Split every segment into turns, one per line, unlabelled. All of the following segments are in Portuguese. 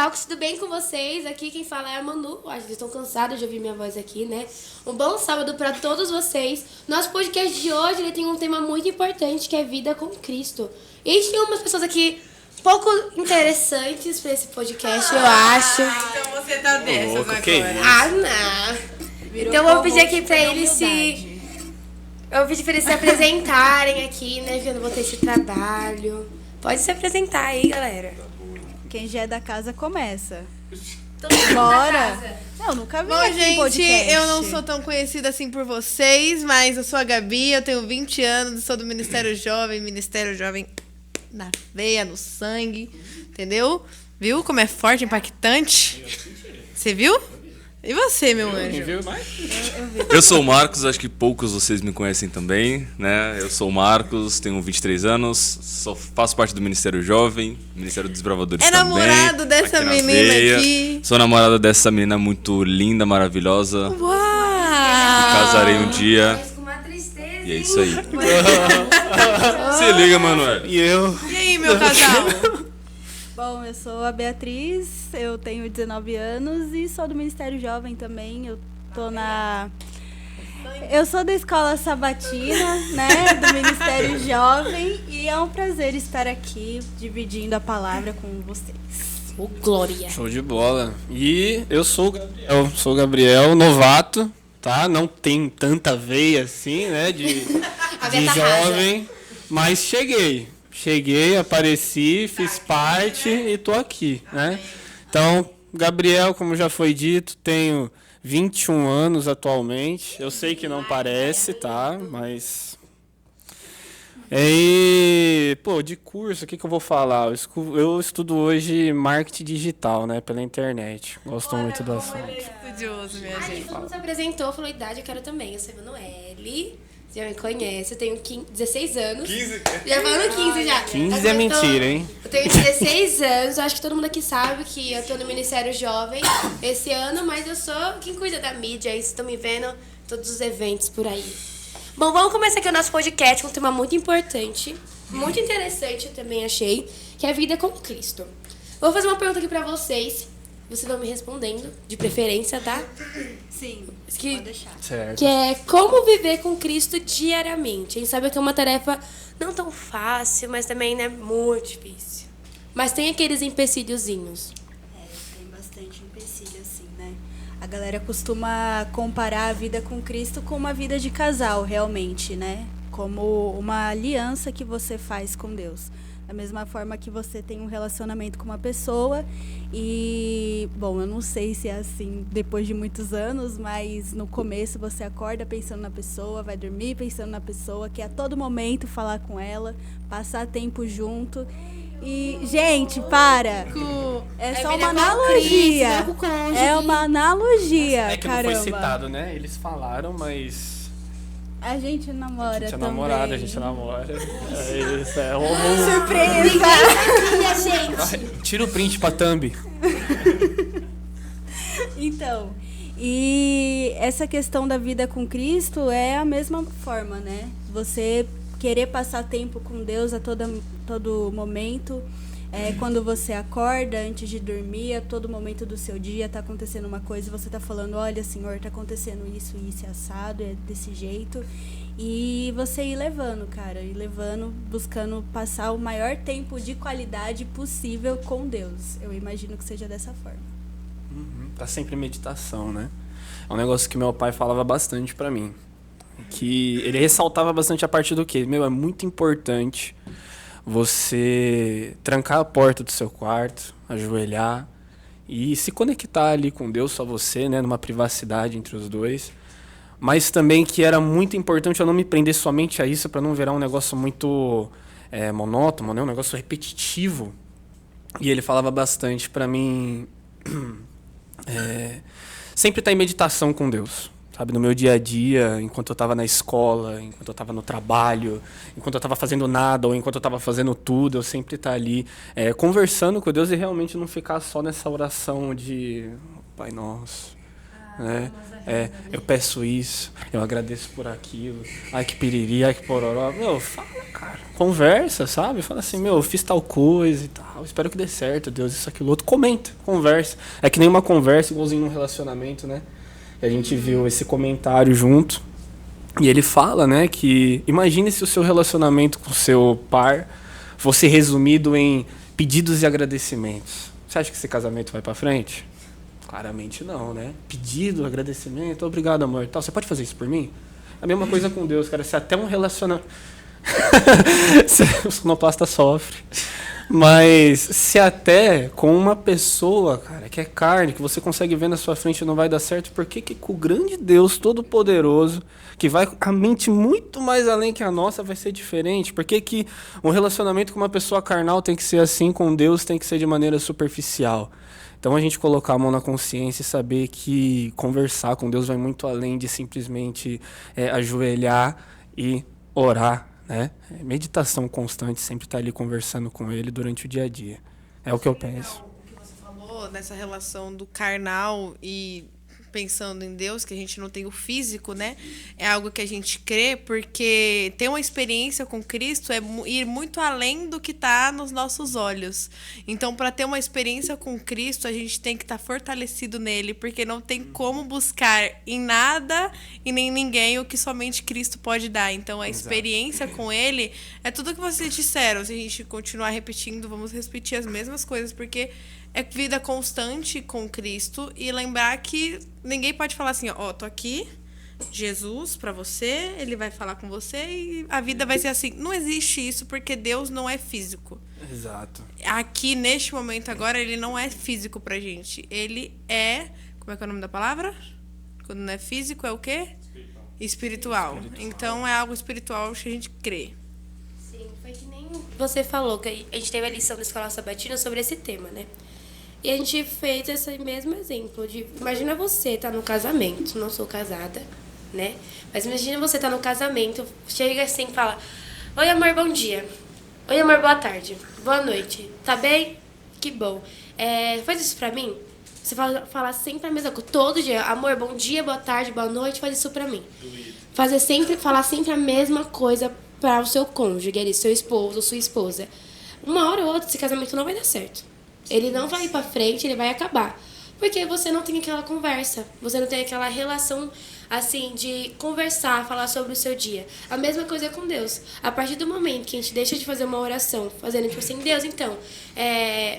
Talks, tudo bem com vocês? Aqui quem fala é a Manu. Acho que vocês estão cansados de ouvir minha voz aqui, né? Um bom sábado para todos vocês. Nosso podcast de hoje ele tem um tema muito importante, que é vida com Cristo. E a gente tem umas pessoas aqui pouco interessantes para esse podcast, eu acho.
Então você tá dessas agora.
Que
Não. Então eu vou pedir aqui para eles se... Eu vou pedir para eles se apresentarem aqui, né? Que eu não vou ter esse trabalho. Pode se apresentar aí, galera.
Quem já é da casa começa.
Bora!
Não, nunca vi
Bom,
aqui em
gente,
podcast.
eu não sou tão conhecida assim por vocês, mas eu sou a Gabi, eu tenho 20 anos, sou do Ministério Jovem na veia, no sangue, entendeu? Viu como é forte, impactante? Você viu? E você, meu anjo?
Viu mais?
Eu sou o Marcos, acho que poucos vocês me conhecem também, né? Eu sou o Marcos, tenho 23 anos, faço parte do Ministério Jovem, Ministério dos Desbravadores
É
também.
namorado dessa
aqui na
menina
veia.
aqui.
Sou namorado dessa menina muito linda, maravilhosa.
Uau!
Casarei um dia
Mas com uma tristeza.
e é isso aí. Se liga, Manuel.
E eu?
E aí, meu casal?
Bom, eu sou a Beatriz, eu tenho 19 anos e sou do Ministério Jovem também. Eu tô na... Eu sou da Escola Sabatina, né, do Ministério Jovem, e é um prazer estar aqui dividindo a palavra com vocês.
Ô, Glória.
Show de bola. E eu sou o Gabriel, novato, tá? Não tenho tanta veia assim, né, de
veia tá
jovem, mas cheguei, apareci, fiz parte e tô aqui, né? Então, Gabriel, como já foi dito, tenho 21 anos atualmente. Eu sei que não parece, tá? Mas... E, pô, de curso, o que eu vou falar? Eu estudo hoje marketing digital, né? Pela internet. Gosto muito do assunto.
Estudioso, minha
A gente
gente.
todo mundo se apresentou, falou idade, eu quero também. Eu sou Emanuele, você já me conhece, eu tenho 16 anos. 15? Já falando 15 já.
15 é mentira, hein?
Eu tenho 16 anos, eu acho que todo mundo aqui sabe que eu tô no Ministério Jovem esse ano, mas eu sou quem cuida da mídia, aí vocês estão me vendo em todos os eventos por aí. Bom, vamos começar aqui o nosso podcast com um tema muito importante, muito interessante, eu também achei, que é a vida com Cristo. Vou fazer uma pergunta aqui pra vocês, vocês vão me respondendo, de preferência, tá?
Sim,
Que,
deixar.
Certo.
que é como viver com Cristo diariamente. A gente sabe que é uma tarefa não tão fácil, mas também não é muito difícil. Mas tem aqueles empecilhozinhos.
Tem bastante empecilho, assim, né? A galera costuma comparar a vida com Cristo com uma vida de casal, realmente, né? Como uma aliança que você faz com Deus. Da mesma forma que você tem um relacionamento com uma pessoa e, bom, eu não sei se é assim depois de muitos anos, mas no começo você acorda pensando na pessoa, vai dormir pensando na pessoa, quer a todo momento falar com ela, passar tempo junto. E, gente, para! É só uma analogia. É uma analogia,
É que não
caramba.
foi citado, né? Eles falaram, mas...
A gente namora
A gente é
também.
namorado, a gente namora. É isso, é
Surpresa!
Tira o print pra thumb.
Então, e essa questão da vida com Cristo é a mesma forma, né? Você querer passar tempo com Deus a todo momento. Quando você acorda, antes de dormir, a todo momento do seu dia tá acontecendo uma coisa e você tá falando, olha, Senhor, tá acontecendo isso, isso, assado, é desse jeito. E você ir levando, cara, buscando passar o maior tempo de qualidade possível com Deus. Eu imagino que seja dessa forma.
Tá sempre em meditação, né? É um negócio que meu pai falava bastante pra mim. Que ele ressaltava bastante a parte do quê? É muito importante você trancar a porta do seu quarto, ajoelhar e se conectar ali com Deus, só você, né, numa privacidade entre os dois. Mas também que era muito importante eu não me prender somente a isso para não virar um negócio muito monótono, né, um negócio repetitivo. E ele falava bastante para mim sempre estar em meditação com Deus. Sabe, no meu dia a dia, enquanto eu estava na escola, enquanto eu estava no trabalho, enquanto eu estava fazendo nada ou enquanto eu estava fazendo tudo, eu sempre estar ali conversando com Deus e realmente não ficar só nessa oração de Pai Nosso, né? Eu peço isso, eu agradeço por aquilo, ai que piriri, ai que pororó. Meu, fala, cara, conversa, sabe? Fala assim, meu, eu fiz tal coisa e tal, espero que dê certo, Deus, isso, aquilo, outro. Comenta, conversa. É que nem uma conversa igualzinho num relacionamento, né? E a gente viu esse comentário junto, e ele fala, né, que imagine se o seu relacionamento com o seu par fosse resumido em pedidos e agradecimentos. Você acha que esse casamento vai pra frente? Claramente não, né? Pedido, agradecimento, obrigado, amor, tal. Você pode fazer isso por mim? A mesma coisa com Deus, cara. Se até um relacionamento... O sonoplasta sofre. Mas se até com uma pessoa, cara, que é carne, que você consegue ver na sua frente não vai dar certo, por que com o grande Deus Todo-Poderoso, que vai a mente muito mais além que a nossa, vai ser diferente? Por que um relacionamento com uma pessoa carnal tem que ser assim, com Deus tem que ser de maneira superficial? Então a gente colocar a mão na consciência e saber que conversar com Deus vai muito além de simplesmente ajoelhar e orar, né? Meditação constante, sempre estar ali conversando com Ele durante o dia a dia. É o que eu penso.
O que você falou nessa relação do carnal e pensando em Deus, que a gente não tem o físico, né? É algo que a gente crê, porque ter uma experiência com Cristo é ir muito além do que está nos nossos olhos. Então, para ter uma experiência com Cristo, a gente tem que estar fortalecido nele, porque não tem como buscar em nada e nem ninguém o que somente Cristo pode dar. Então, a experiência com ele é tudo o que vocês disseram. Se a gente continuar repetindo, vamos repetir as mesmas coisas, porque é vida constante com Cristo e lembrar que ninguém pode falar assim, ó, tô aqui, Jesus pra você, ele vai falar com você e a vida vai ser assim. Não existe isso porque Deus não é físico.
Exato.
Aqui, neste momento agora, ele não é físico pra gente. Ele é... Como é que é o nome da palavra? Quando não é físico, é o quê? Espiritual. Então, é algo espiritual que a gente crê.
Sim, foi que nem você falou, que a gente teve a lição da Escola Sabatina sobre esse tema, né? E a gente fez esse mesmo exemplo de... Imagina você tá no casamento, não sou casada, né? Mas imagina você tá no casamento, chega assim e fala: oi, amor, bom dia. Oi, amor, boa tarde. Boa noite. Tá bem? Que bom. Faz isso pra mim? Você fala sempre a mesma coisa. Todo dia. Amor, bom dia, boa tarde, boa noite. Faz isso pra mim. Falar sempre a mesma coisa para o seu cônjuge, ali, seu esposo ou sua esposa. Uma hora ou outra, esse casamento não vai dar certo. Ele não vai ir pra frente, ele vai acabar. Porque você não tem aquela conversa. Você não tem aquela relação, assim, de conversar, falar sobre o seu dia. A mesma coisa é com Deus. A partir do momento que a gente deixa de fazer uma oração, fazendo tipo assim, Deus, então,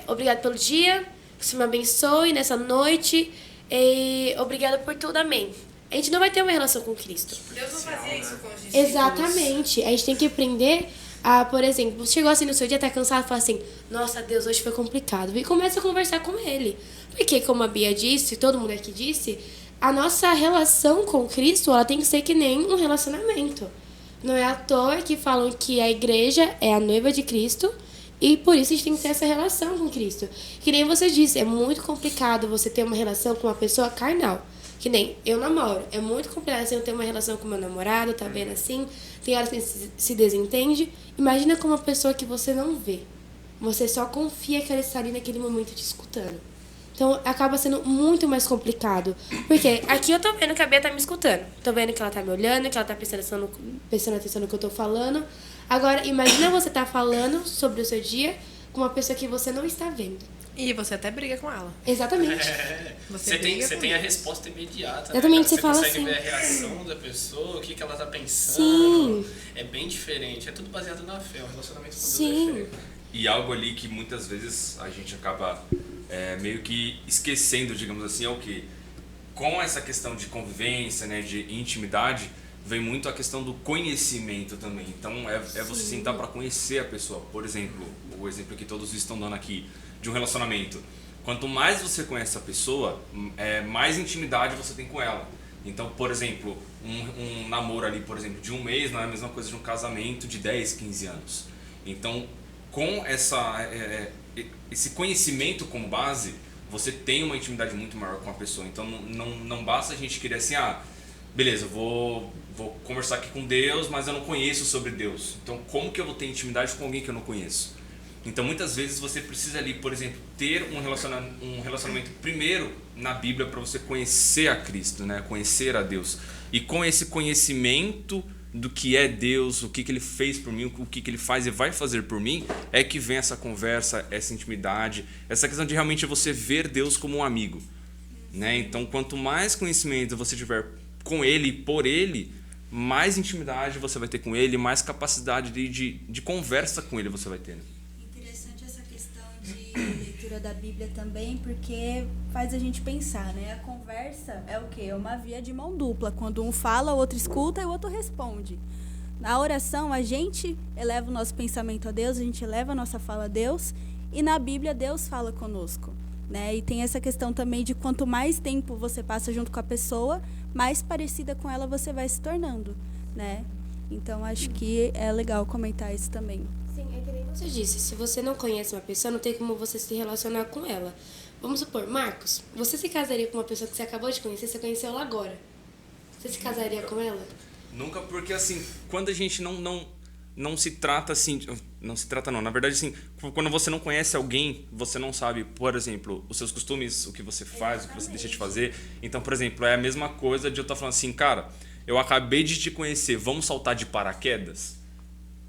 obrigado pelo dia, que o Senhor me abençoe nessa noite, e obrigado por tudo, amém. A gente não vai ter uma relação com Cristo.
Deus não fazia isso com os discípulos.
Exatamente. A gente tem que aprender a, por exemplo, chegou assim no seu dia, tá cansado, fala assim, nossa, Deus, hoje foi complicado. E começa a conversar com ele. Porque, como a Bia disse, todo mundo aqui disse, a nossa relação com Cristo, ela tem que ser que nem um relacionamento. Não é à toa que falam que a igreja é a noiva de Cristo e por isso a gente tem que ter essa relação com Cristo. Que nem você disse, é muito complicado você ter uma relação com uma pessoa carnal. Que nem eu namoro. É muito complicado assim, eu ter uma relação com meu namorado, tá vendo assim? Tem horas que a gente se desentende. Imagina com uma pessoa que você não vê. Você só confia que ela está ali naquele momento te escutando. Então, acaba sendo muito mais complicado. Porque aqui eu tô vendo que a Bia tá me escutando. Tô vendo que ela tá me olhando, que ela tá prestando atenção no que eu tô falando. Agora, imagina você tá falando sobre o seu dia com uma pessoa que você não está vendo.
E você até briga com ela.
Exatamente.
Você tem a resposta imediata.
Exatamente,
né?
você fala
consegue
assim.
ver a reação da pessoa, o que ela tá pensando.
Sim.
É bem diferente. É tudo baseado na fé. O relacionamento com Deus
Sim.
é fé.
E algo ali que muitas vezes a gente acaba meio que esquecendo, digamos assim, é o que? Com essa questão de convivência, né, de intimidade, vem muito a questão do conhecimento também. Então, você sentar para conhecer a pessoa. Por exemplo, o exemplo que todos estão dando aqui, de um relacionamento. Quanto mais você conhece a pessoa, mais intimidade você tem com ela. Então, por exemplo, um namoro ali, por exemplo, de um mês não é a mesma coisa de um casamento de 10, 15 anos. Então, com esse conhecimento como base, você tem uma intimidade muito maior com a pessoa. Então, não basta a gente querer assim, beleza, vou conversar aqui com Deus, mas eu não conheço sobre Deus. Então, como que eu vou ter intimidade com alguém que eu não conheço? Então, muitas vezes você precisa ali, por exemplo, ter um relacionamento primeiro na Bíblia para você conhecer a Cristo, né? Conhecer a Deus. E com esse conhecimento do que é Deus, o que Ele fez por mim, o que Ele faz e vai fazer por mim, é que vem essa conversa, essa intimidade, essa questão de realmente você ver Deus como um amigo, né? Então, quanto mais conhecimento você tiver com Ele e por Ele, mais intimidade você vai ter com Ele, mais capacidade de conversa com Ele você vai ter.
Interessante essa questão de leitura da Bíblia também, porque faz a gente pensar, né? A conversa é o quê? É uma via de mão dupla. Quando um fala, o outro escuta e o outro responde. Na oração, a gente eleva o nosso pensamento a Deus, a gente eleva a nossa fala a Deus, e na Bíblia, Deus fala conosco, né? E tem essa questão também de quanto mais tempo você passa junto com a pessoa, mais parecida com ela você vai se tornando, né? Então, acho que é legal comentar isso também.
Sim, é que nem você disse, se você não conhece uma pessoa, não tem como você se relacionar com ela. Vamos supor, Marcos, você se casaria com uma pessoa que você acabou de conhecer, você conheceu ela agora. Você se casaria com ela?
Nunca, porque assim, quando a gente não se trata assim, não se trata não, na verdade assim, quando você não conhece alguém, você não sabe, por exemplo, os seus costumes, o que você faz, o que você deixa de fazer. Então, por exemplo, é a mesma coisa de eu estar falando assim, cara, eu acabei de te conhecer, vamos saltar de paraquedas?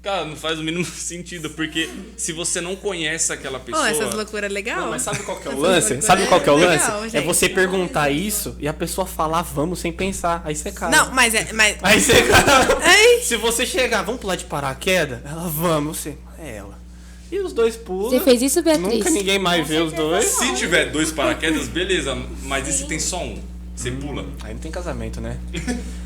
Cara, não faz o mínimo sentido, porque se você não conhece aquela pessoa...
essas loucuras é legal.
Não, mas sabe qual que é o lance? Sabe qual que é o lance?
Legal,
É
gente.
você perguntar isso e a pessoa falar vamos sem pensar. Aí você cai.
Não, mas
Aí você cai.
Ai.
Se você chegar, vamos pular de paraquedas? Ela, vamos, você. É ela. E os dois pulam.
Você fez isso, Beatriz?
Nunca ninguém mais vê os dois.
Se tiver 2 paraquedas, beleza, mas e se tem só um? Você pula.
Aí não tem casamento, né?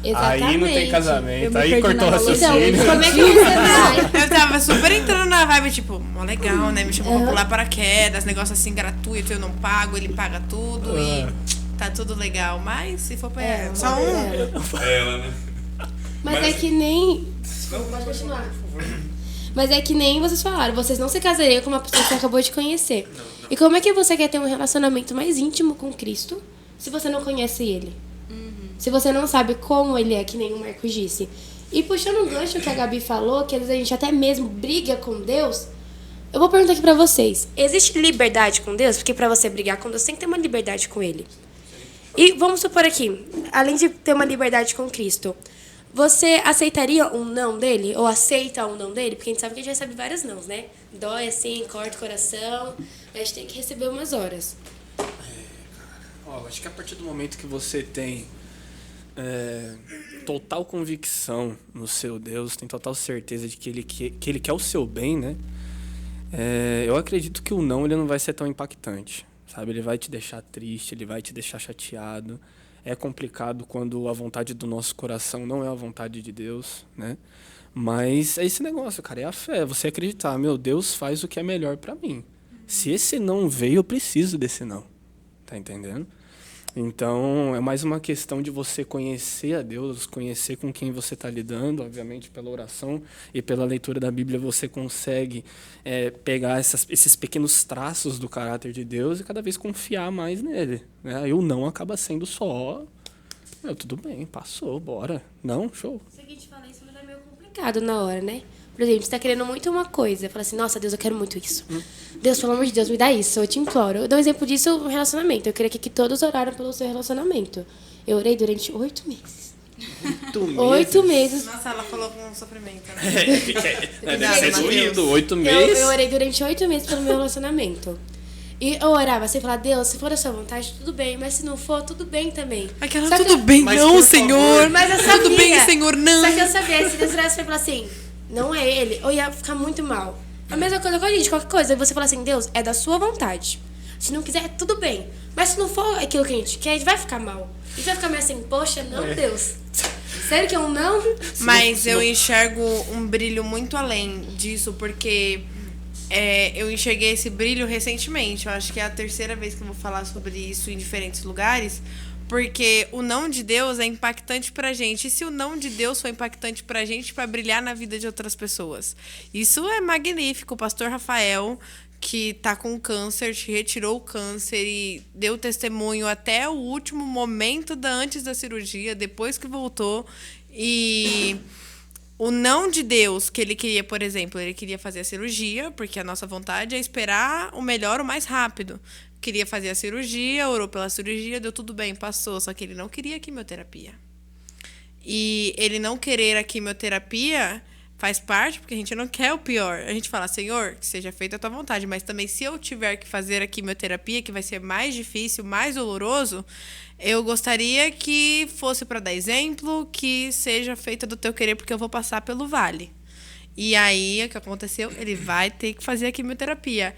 Exatamente.
Aí não tem
Eu
casamento.
me
Aí
perdi
cortou o
na
raciocínio.
Então, como é que você vai?
Eu tava super entrando na vibe, tipo, mó legal, né? Me chamou pra pular paraquedas, negócio assim gratuito, eu não pago, ele paga tudo e tá tudo legal. Mas se for pra só um.
Ela, né?
Mas é que nem... Pode continuar. Mas é que nem vocês falaram, vocês não se casariam com uma pessoa que você acabou de conhecer. E como é que você quer ter um relacionamento mais íntimo com Cristo se você não conhece Ele? Se você não sabe como Ele é, que nem o Marcos disse. E puxando um gancho que a Gabi falou, que às vezes a gente até mesmo briga com Deus, eu vou perguntar aqui pra vocês. Existe liberdade com Deus? Porque pra você brigar com Deus, tem que ter uma liberdade com Ele. E vamos supor aqui, além de ter uma liberdade com Cristo, você aceitaria um não dele? Ou aceita um não dele? Porque a gente sabe que a gente recebe vários nãos, né? Dói assim, corta o coração. A gente tem que receber umas horas.
Ó, acho que a partir do momento que você tem total convicção no seu Deus, tem total certeza de que ele quer o seu bem, né? Eu acredito que o não ele não vai ser tão impactante, sabe? Ele vai te deixar triste, ele vai te deixar chateado. É complicado quando a vontade do nosso coração não é a vontade de Deus, né? Mas é esse negócio, cara, é a fé. Você acreditar, meu Deus faz o que é melhor pra mim. Se esse não veio, eu preciso desse não. Tá entendendo? Então, é mais uma questão de você conhecer a Deus, conhecer com quem você está lidando. Obviamente, pela oração e pela leitura da Bíblia, você consegue pegar esses pequenos traços do caráter de Deus e cada vez confiar mais nele, né? Aí o não acaba sendo só... tudo bem, passou, bora. Não, show.
Isso aqui te falar isso, mas é meio complicado na hora, né? Por exemplo, você tá querendo muito uma coisa. Fala assim, nossa, Deus, eu quero muito isso. Deus, pelo amor de Deus, me dá isso. Eu te imploro. Eu dou um exemplo disso, um relacionamento. Eu queria que todos oraram pelo seu relacionamento. Eu orei durante 8 meses. 8 meses.
Nossa, ela falou com sofrimento, né?
Deve ser
Mateus.
doído, 8 meses.
Eu orei durante 8 meses pelo meu relacionamento. E eu orava, você falava, Deus, se for da sua vontade, tudo bem. Mas se não for, tudo bem também.
Aquela,
Só que
tudo bem,
Mas,
não,
por
Senhor.
favor.
Mas eu sabia.
Tudo bem, Senhor, não.
Só que eu sabia, se Deus olhasse pra falar assim, não é ele, eu ia ficar muito mal. A mesma coisa com a gente, qualquer coisa. Você fala assim, Deus, é da sua vontade. Se não quiser, tudo bem. Mas se não for aquilo que a gente quer, a gente vai ficar mal. A gente vai ficar meio assim, poxa, não, Deus. Sério que é um não?
Mas eu enxergo um brilho muito além disso, porque eu enxerguei esse brilho recentemente. Eu acho que é a terceira vez que eu vou falar sobre isso em diferentes lugares. Porque o não de Deus é impactante pra gente. E se o não de Deus foi impactante pra gente, pra brilhar na vida de outras pessoas? Isso é magnífico. O pastor Rafael, que tá com câncer, te retirou o câncer e deu testemunho até o último momento antes da cirurgia, depois que voltou. E o não de Deus que ele queria, por exemplo, ele queria fazer a cirurgia, porque a nossa vontade é esperar o melhor o mais rápido. Queria fazer a cirurgia, orou pela cirurgia, deu tudo bem, passou, só que ele não queria quimioterapia. E ele não querer a quimioterapia faz parte, porque a gente não quer o pior. A gente fala, Senhor, que seja feita a tua vontade, mas também se eu tiver que fazer a quimioterapia, que vai ser mais difícil, mais doloroso, eu gostaria que fosse para dar exemplo, que seja feita do teu querer, porque eu vou passar pelo vale. E aí, o que aconteceu? Ele vai ter que fazer a quimioterapia.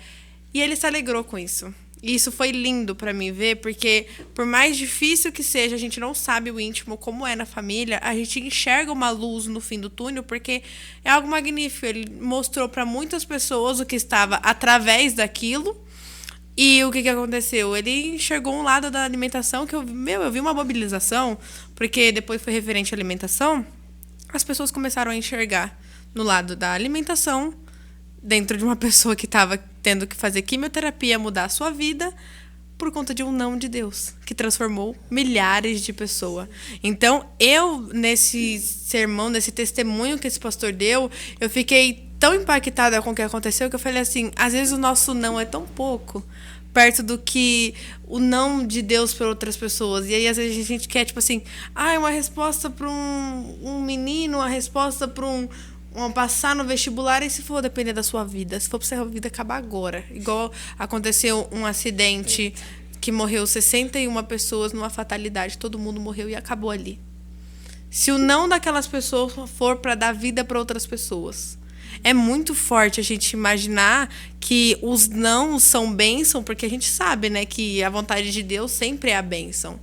E ele se alegrou com isso. E isso foi lindo para mim ver, porque por mais difícil que seja, a gente não sabe o íntimo como é na família, a gente enxerga uma luz no fim do túnel, porque é algo magnífico. Ele mostrou para muitas pessoas o que estava através daquilo. E o que aconteceu? Ele enxergou um lado da alimentação que eu vi uma mobilização, porque depois foi referente à alimentação, as pessoas começaram a enxergar no lado da alimentação, dentro de uma pessoa que estava tendo que fazer quimioterapia, mudar a sua vida, por conta de um não de Deus, que transformou milhares de pessoas. Então, nesse sermão, nesse testemunho que esse pastor deu, eu fiquei tão impactada com o que aconteceu, que eu falei assim, às vezes o nosso não é tão pouco, perto do que o não de Deus para outras pessoas. E aí, às vezes, a gente quer, tipo assim, uma resposta para um menino, uma resposta para passar no vestibular, e se for depender da sua vida, se for pra sua vida acabar agora. Igual aconteceu um acidente que morreu 61 pessoas numa fatalidade, todo mundo morreu e acabou ali. Se o não daquelas pessoas for para dar vida para outras pessoas, é muito forte a gente imaginar que os não são bênção, porque a gente sabe, né, que a vontade de Deus sempre é a bênção.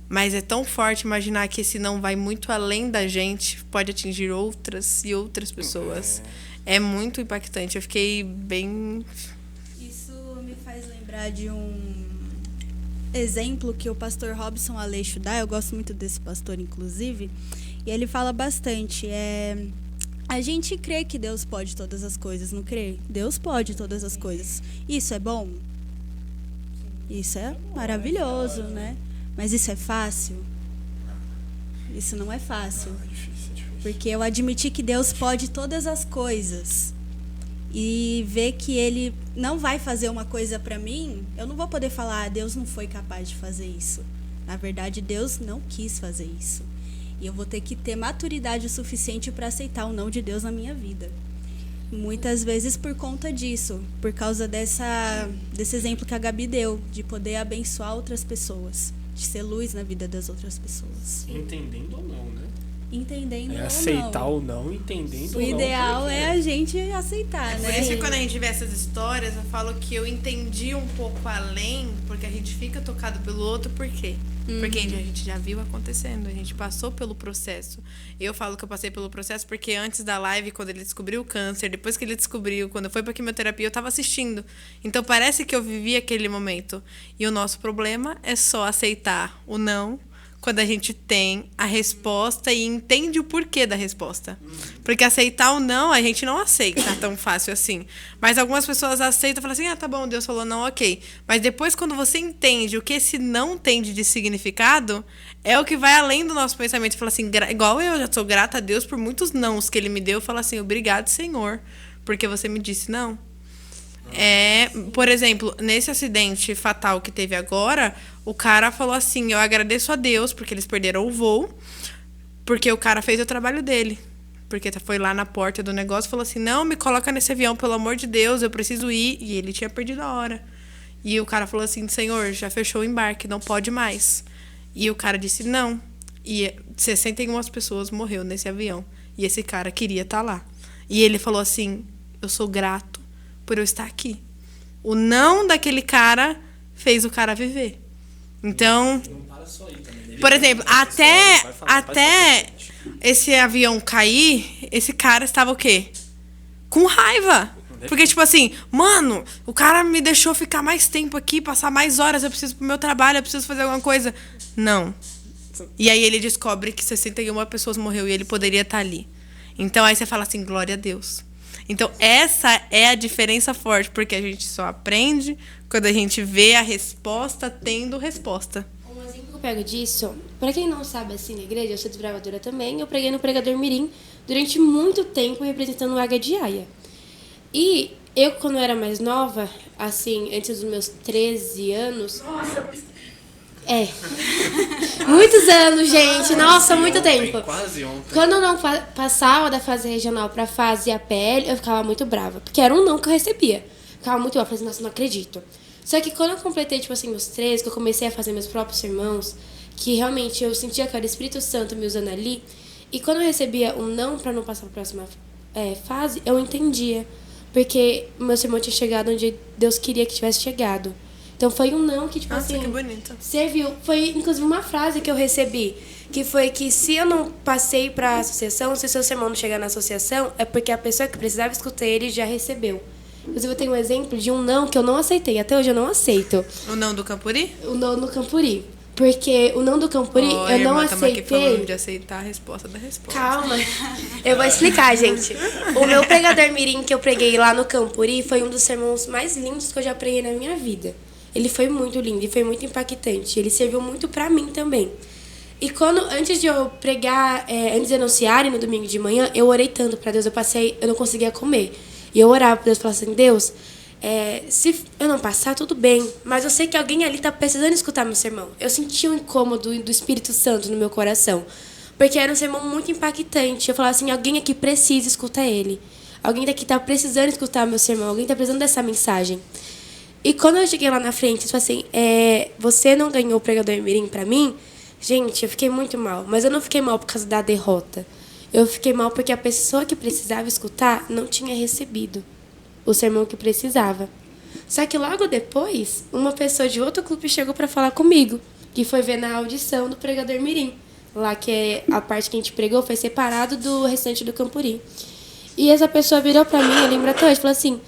Mas é tão forte imaginar que esse não vai muito além da gente, pode atingir outras e outras pessoas. É muito impactante. Eu fiquei bem...
Isso me faz lembrar de um exemplo que o pastor Robson Aleixo dá. Eu gosto muito desse pastor, inclusive. E ele fala bastante. A gente crê que Deus pode todas as coisas, não crê? Deus pode todas as coisas. Isso é bom? Isso é maravilhoso, né? Mas isso é fácil? Isso não é fácil.
É difícil.
Porque eu admiti que Deus pode todas as coisas e ver que Ele não vai fazer uma coisa para mim, eu não vou poder falar, Deus não foi capaz de fazer isso. Na verdade, Deus não quis fazer isso. E eu vou ter que ter maturidade o suficiente para aceitar o não de Deus na minha vida. Muitas vezes por conta disso, por causa desse exemplo que a Gabi deu, de poder abençoar outras pessoas, de ser luz na vida das outras pessoas.
Entendendo ou não, né?
Entendendo ou não.
Aceitar ou não, entendendo
O
ou não.
ideal é a gente aceitar,
Por
né?
isso que quando a gente vê essas histórias, eu falo que eu entendi um pouco além, porque a gente fica tocado pelo outro, por quê? Porque a gente já viu acontecendo, a gente passou pelo processo. Eu falo que eu passei pelo processo porque antes da live, quando ele descobriu o câncer, depois que ele descobriu, quando foi pra quimioterapia, eu tava assistindo. Então parece que eu vivi aquele momento. E o nosso problema é só aceitar o não, quando a gente tem a resposta e entende o porquê da resposta. Porque aceitar o não, a gente não aceita tão fácil assim. Mas algumas pessoas aceitam e falam assim, tá bom, Deus falou não, ok. Mas depois, quando você entende o que esse não tem de significado, é o que vai além do nosso pensamento. Você fala assim, igual eu já sou grata a Deus por muitos nãos que Ele me deu, eu falo assim, obrigado, Senhor, porque você me disse não. Por exemplo, nesse acidente fatal que teve agora, o cara falou assim, eu agradeço a Deus porque eles perderam o voo, porque o cara fez o trabalho dele. Porque foi lá na porta do negócio e falou assim, não, me coloca nesse avião, pelo amor de Deus, eu preciso ir. E ele tinha perdido a hora. E o cara falou assim, Senhor, já fechou o embarque, não pode mais. E o cara disse não. E 61 pessoas morreu nesse avião. E esse cara queria estar lá. E ele falou assim, eu sou grato por eu estar aqui. O não daquele cara fez o cara viver. Então,
Não para só aí também.
por exemplo, até esse avião cair, esse cara estava o quê? Com raiva. Porque, tipo assim, mano, o cara me deixou ficar mais tempo aqui, passar mais horas, eu preciso pro meu trabalho, eu preciso fazer alguma coisa. Não. E aí ele descobre que 61 pessoas morreu e ele poderia estar ali. Então aí você fala assim, glória a Deus. Então essa é a diferença forte, porque a gente só aprende quando a gente vê a resposta tendo resposta.
Um exemplo que eu pego disso, pra quem não sabe, assim, na igreja, eu sou desbravadora também, eu preguei no Pregador Mirim durante muito tempo representando o Águia de Aia. E eu, quando era mais nova, assim, antes dos meus 13 anos... Muitos anos, gente. Nossa, muito tempo.
Quase ontem.
Quando eu não passava da fase regional pra fase APL, eu ficava muito brava. Porque era um não que eu recebia. Ficava muito brava, falei, nossa, não acredito. Só que quando eu completei, tipo assim, meus 13, que eu comecei a fazer meus próprios sermãos, que realmente eu sentia que era o Espírito Santo me usando ali, e quando eu recebia um não pra não passar pra próxima fase, eu entendia. Porque o meu sermão tinha chegado onde Deus queria que tivesse chegado. Então foi um não que, tipo
Nossa,
assim,
que bonito.
serviu. Foi, inclusive, uma frase que eu recebi, que foi que se eu não passei pra associação, se o seu sermão não chegar na associação, é porque a pessoa que precisava escutar ele já recebeu. Inclusive, eu tenho um exemplo de um não que eu não aceitei. Até hoje eu não aceito.
O não do Campuri?
O não no Campuri. Porque o não do Campuri,
Ó,
eu não
irmã, tamo aqui falando
aceitei.
de aceitar a resposta da resposta.
Calma, eu vou explicar, gente. O meu pregador mirim que eu preguei lá no Campuri foi um dos sermões mais lindos que eu já preguei na minha vida. Ele foi muito lindo e foi muito impactante. Ele serviu muito pra mim também. E antes de eu pregar, antes de anunciarem no domingo de manhã, eu orei tanto pra Deus, eu não conseguia comer. E eu orava pra Deus, falava assim, Deus, se eu não passar, tudo bem, mas eu sei que alguém ali tá precisando escutar meu sermão. Eu senti um incômodo do Espírito Santo no meu coração, porque era um sermão muito impactante. Eu falava assim, alguém aqui precisa escutar ele. Alguém daqui tá precisando escutar meu sermão, alguém tá precisando dessa mensagem. E quando eu cheguei lá na frente, eu falei assim, você não ganhou o pregador mirim pra mim? Gente, eu fiquei muito mal. Mas eu não fiquei mal por causa da derrota. Eu fiquei mal porque a pessoa que precisava escutar não tinha recebido o sermão que precisava. Só que logo depois, uma pessoa de outro clube chegou pra falar comigo, que foi ver na audição do pregador mirim. Lá que a parte que a gente pregou foi separado do restante do Campuri. E essa pessoa virou pra mim, eu lembro até hoje, falou assim...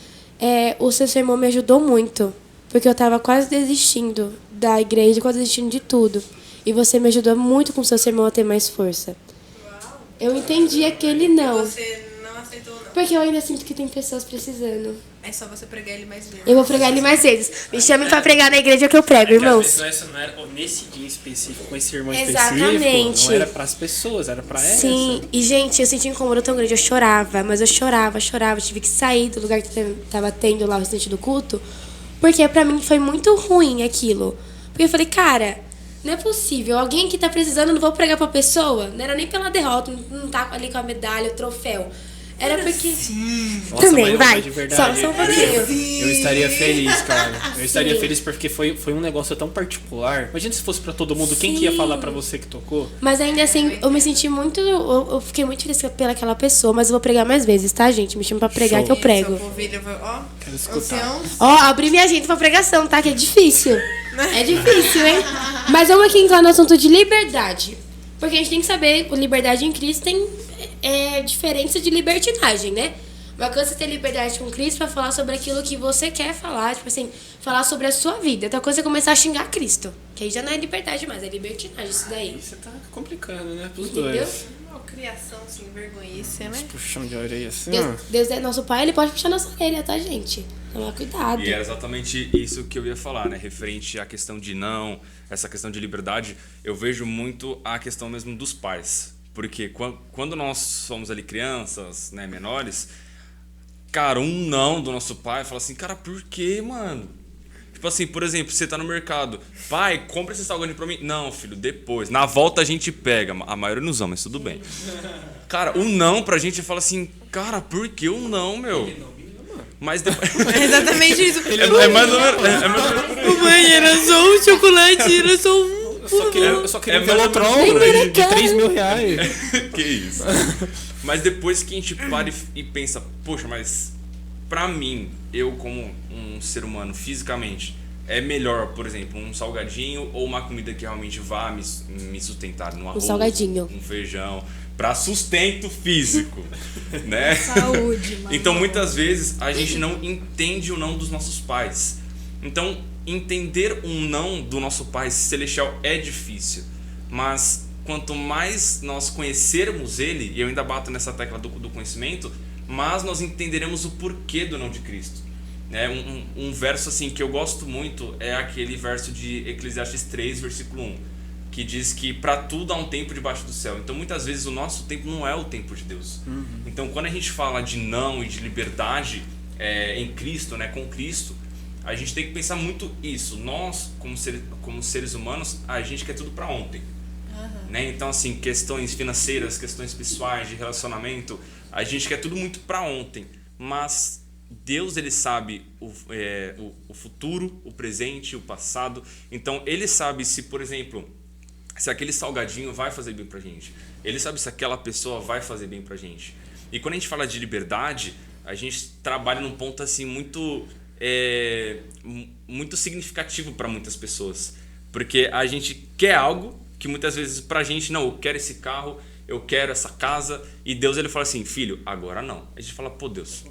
o seu sermão me ajudou muito, porque eu estava quase desistindo da igreja, quase desistindo de tudo. E você me ajudou muito com o seu sermão a ter mais força. Uau. Eu entendi aquele não.
Você não aceitou não.
Porque eu ainda sinto que tem pessoas precisando.
É só você pregar ele mais vezes.
Eu vou pregar ele mais vezes. Me chamem pra pregar na igreja que eu prego, irmãos.
Não era nesse dia específico, com esse irmão
Exatamente.
específico, não era pras pessoas, era pra essa.
Sim, e gente, eu senti um incômodo tão grande, eu chorava, mas eu chorava, tive que sair do lugar que tava tendo lá o restante do culto, porque pra mim foi muito ruim aquilo. Porque eu falei, cara, não é possível, alguém que tá precisando, eu não vou pregar pra pessoa, não era nem pela derrota, não tá ali com a medalha, o troféu. Era porque...
Nossa,
também,
mas,
vai,
de verdade,
só um pouquinho.
eu estaria feliz, cara. Eu estaria
Sim.
feliz porque foi um negócio tão particular. Imagina se fosse pra todo mundo, quem que ia falar pra você que tocou?
Mas ainda assim, eu me senti muito... Eu fiquei muito feliz pelaquela pessoa, mas eu vou pregar mais vezes, tá, gente? Me chama pra pregar
Show.
que eu prego.
Ó,
Quero escutar.
Ó, abri minha agenda pra pregação, tá? Que é difícil. É difícil, hein? Mas vamos aqui entrar no assunto de liberdade. Porque a gente tem que saber, liberdade em Cristo tem diferença de libertinagem, né? Uma coisa é ter liberdade com Cristo pra falar sobre aquilo que você quer falar, tipo assim, falar sobre a sua vida. Outra coisa é começar a xingar Cristo. Que aí já não é liberdade mais, é libertinagem isso daí.
Aí você tá complicando, né? Pros
Entendeu?
dois.
Uma criação sem vergonhice, né?
Puxão de orelha assim, ó.
Deus é nosso pai, ele pode puxar nossa orelha, tá, gente? Toma cuidado.
E é exatamente isso que eu ia falar, né? Referente à questão de não, essa questão de liberdade, eu vejo muito a questão mesmo dos pais. Porque quando nós somos ali crianças, né, menores, cara, um não do nosso pai fala assim, cara, por quê, mano? Tipo assim, por exemplo, você tá no mercado, pai, compra esse salgadinho pra mim. Não, filho, depois. Na volta a gente pega. A maioria nos ama, mas tudo bem. Cara, um não pra gente fala assim, cara, por que um não, meu? Mas depois...
É exatamente isso.
É mais ou menos...
Mãe, era só um chocolate, era só um...
Eu só queria
É
um
mais ou
Velotrol
menos
de 3 mil reais.
Que isso. Mas depois que a gente para e pensa, poxa, mas pra mim, eu como um ser humano fisicamente, é melhor, por exemplo, um salgadinho ou uma comida que realmente vá me sustentar no arroz,
salgadinho.
um feijão, pra sustento físico, né?
Saúde, mano.
Então muitas vezes a gente não entende o não dos nossos pais. Então entender um não do nosso Pai Celestial é difícil, mas quanto mais nós conhecermos Ele, e eu ainda bato nessa tecla do conhecimento, mas nós entenderemos o porquê do não de Cristo. Um verso assim que eu gosto muito é aquele verso de Eclesiastes 3, versículo 1. que diz que para tudo há um tempo debaixo do céu. Então muitas vezes o nosso tempo não é o tempo de Deus. Então quando a gente fala de não e de liberdade em Cristo, né, com Cristo, a gente tem que pensar muito isso. Nós, como seres humanos, a gente quer tudo para ontem. Né? Então assim, questões financeiras, questões pessoais, de relacionamento, a gente quer tudo muito para ontem. Mas Deus, ele sabe o futuro, o presente, o passado. Então ele sabe se, por exemplo, se aquele salgadinho vai fazer bem pra gente. Ele sabe se aquela pessoa vai fazer bem pra gente. E quando a gente fala de liberdade, a gente trabalha num ponto assim muito significativo para muitas pessoas. Porque a gente quer algo que muitas vezes pra gente, não, eu quero esse carro, eu quero essa casa. E Deus, ele fala assim, filho, agora não. A gente fala, pô, Deus,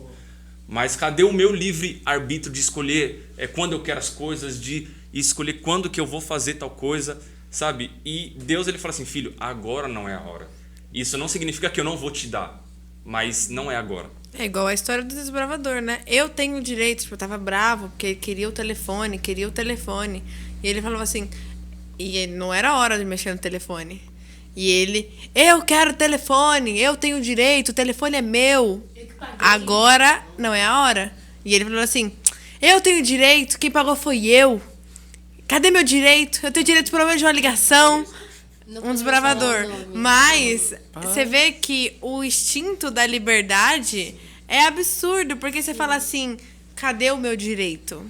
mas cadê o meu livre arbítrio de escolher quando eu quero as coisas, de escolher quando que eu vou fazer tal coisa, sabe? E Deus, ele fala assim, filho, agora não é a hora. Isso não significa que eu não vou te dar, mas não é agora.
É igual a história do desbravador, né? Eu tenho o direito, tipo, eu tava bravo porque queria o telefone. E ele falava assim, e não era hora de mexer no telefone. E ele, eu quero o telefone, eu tenho o direito, o telefone é meu. Agora não é a hora. E ele falou assim, eu tenho direito, quem pagou foi eu. Cadê meu direito? Eu tenho direito pelo menos de uma ligação. Um desbravador. Mas você vê que o instinto da liberdade é absurdo, porque você fala assim, cadê o meu direito?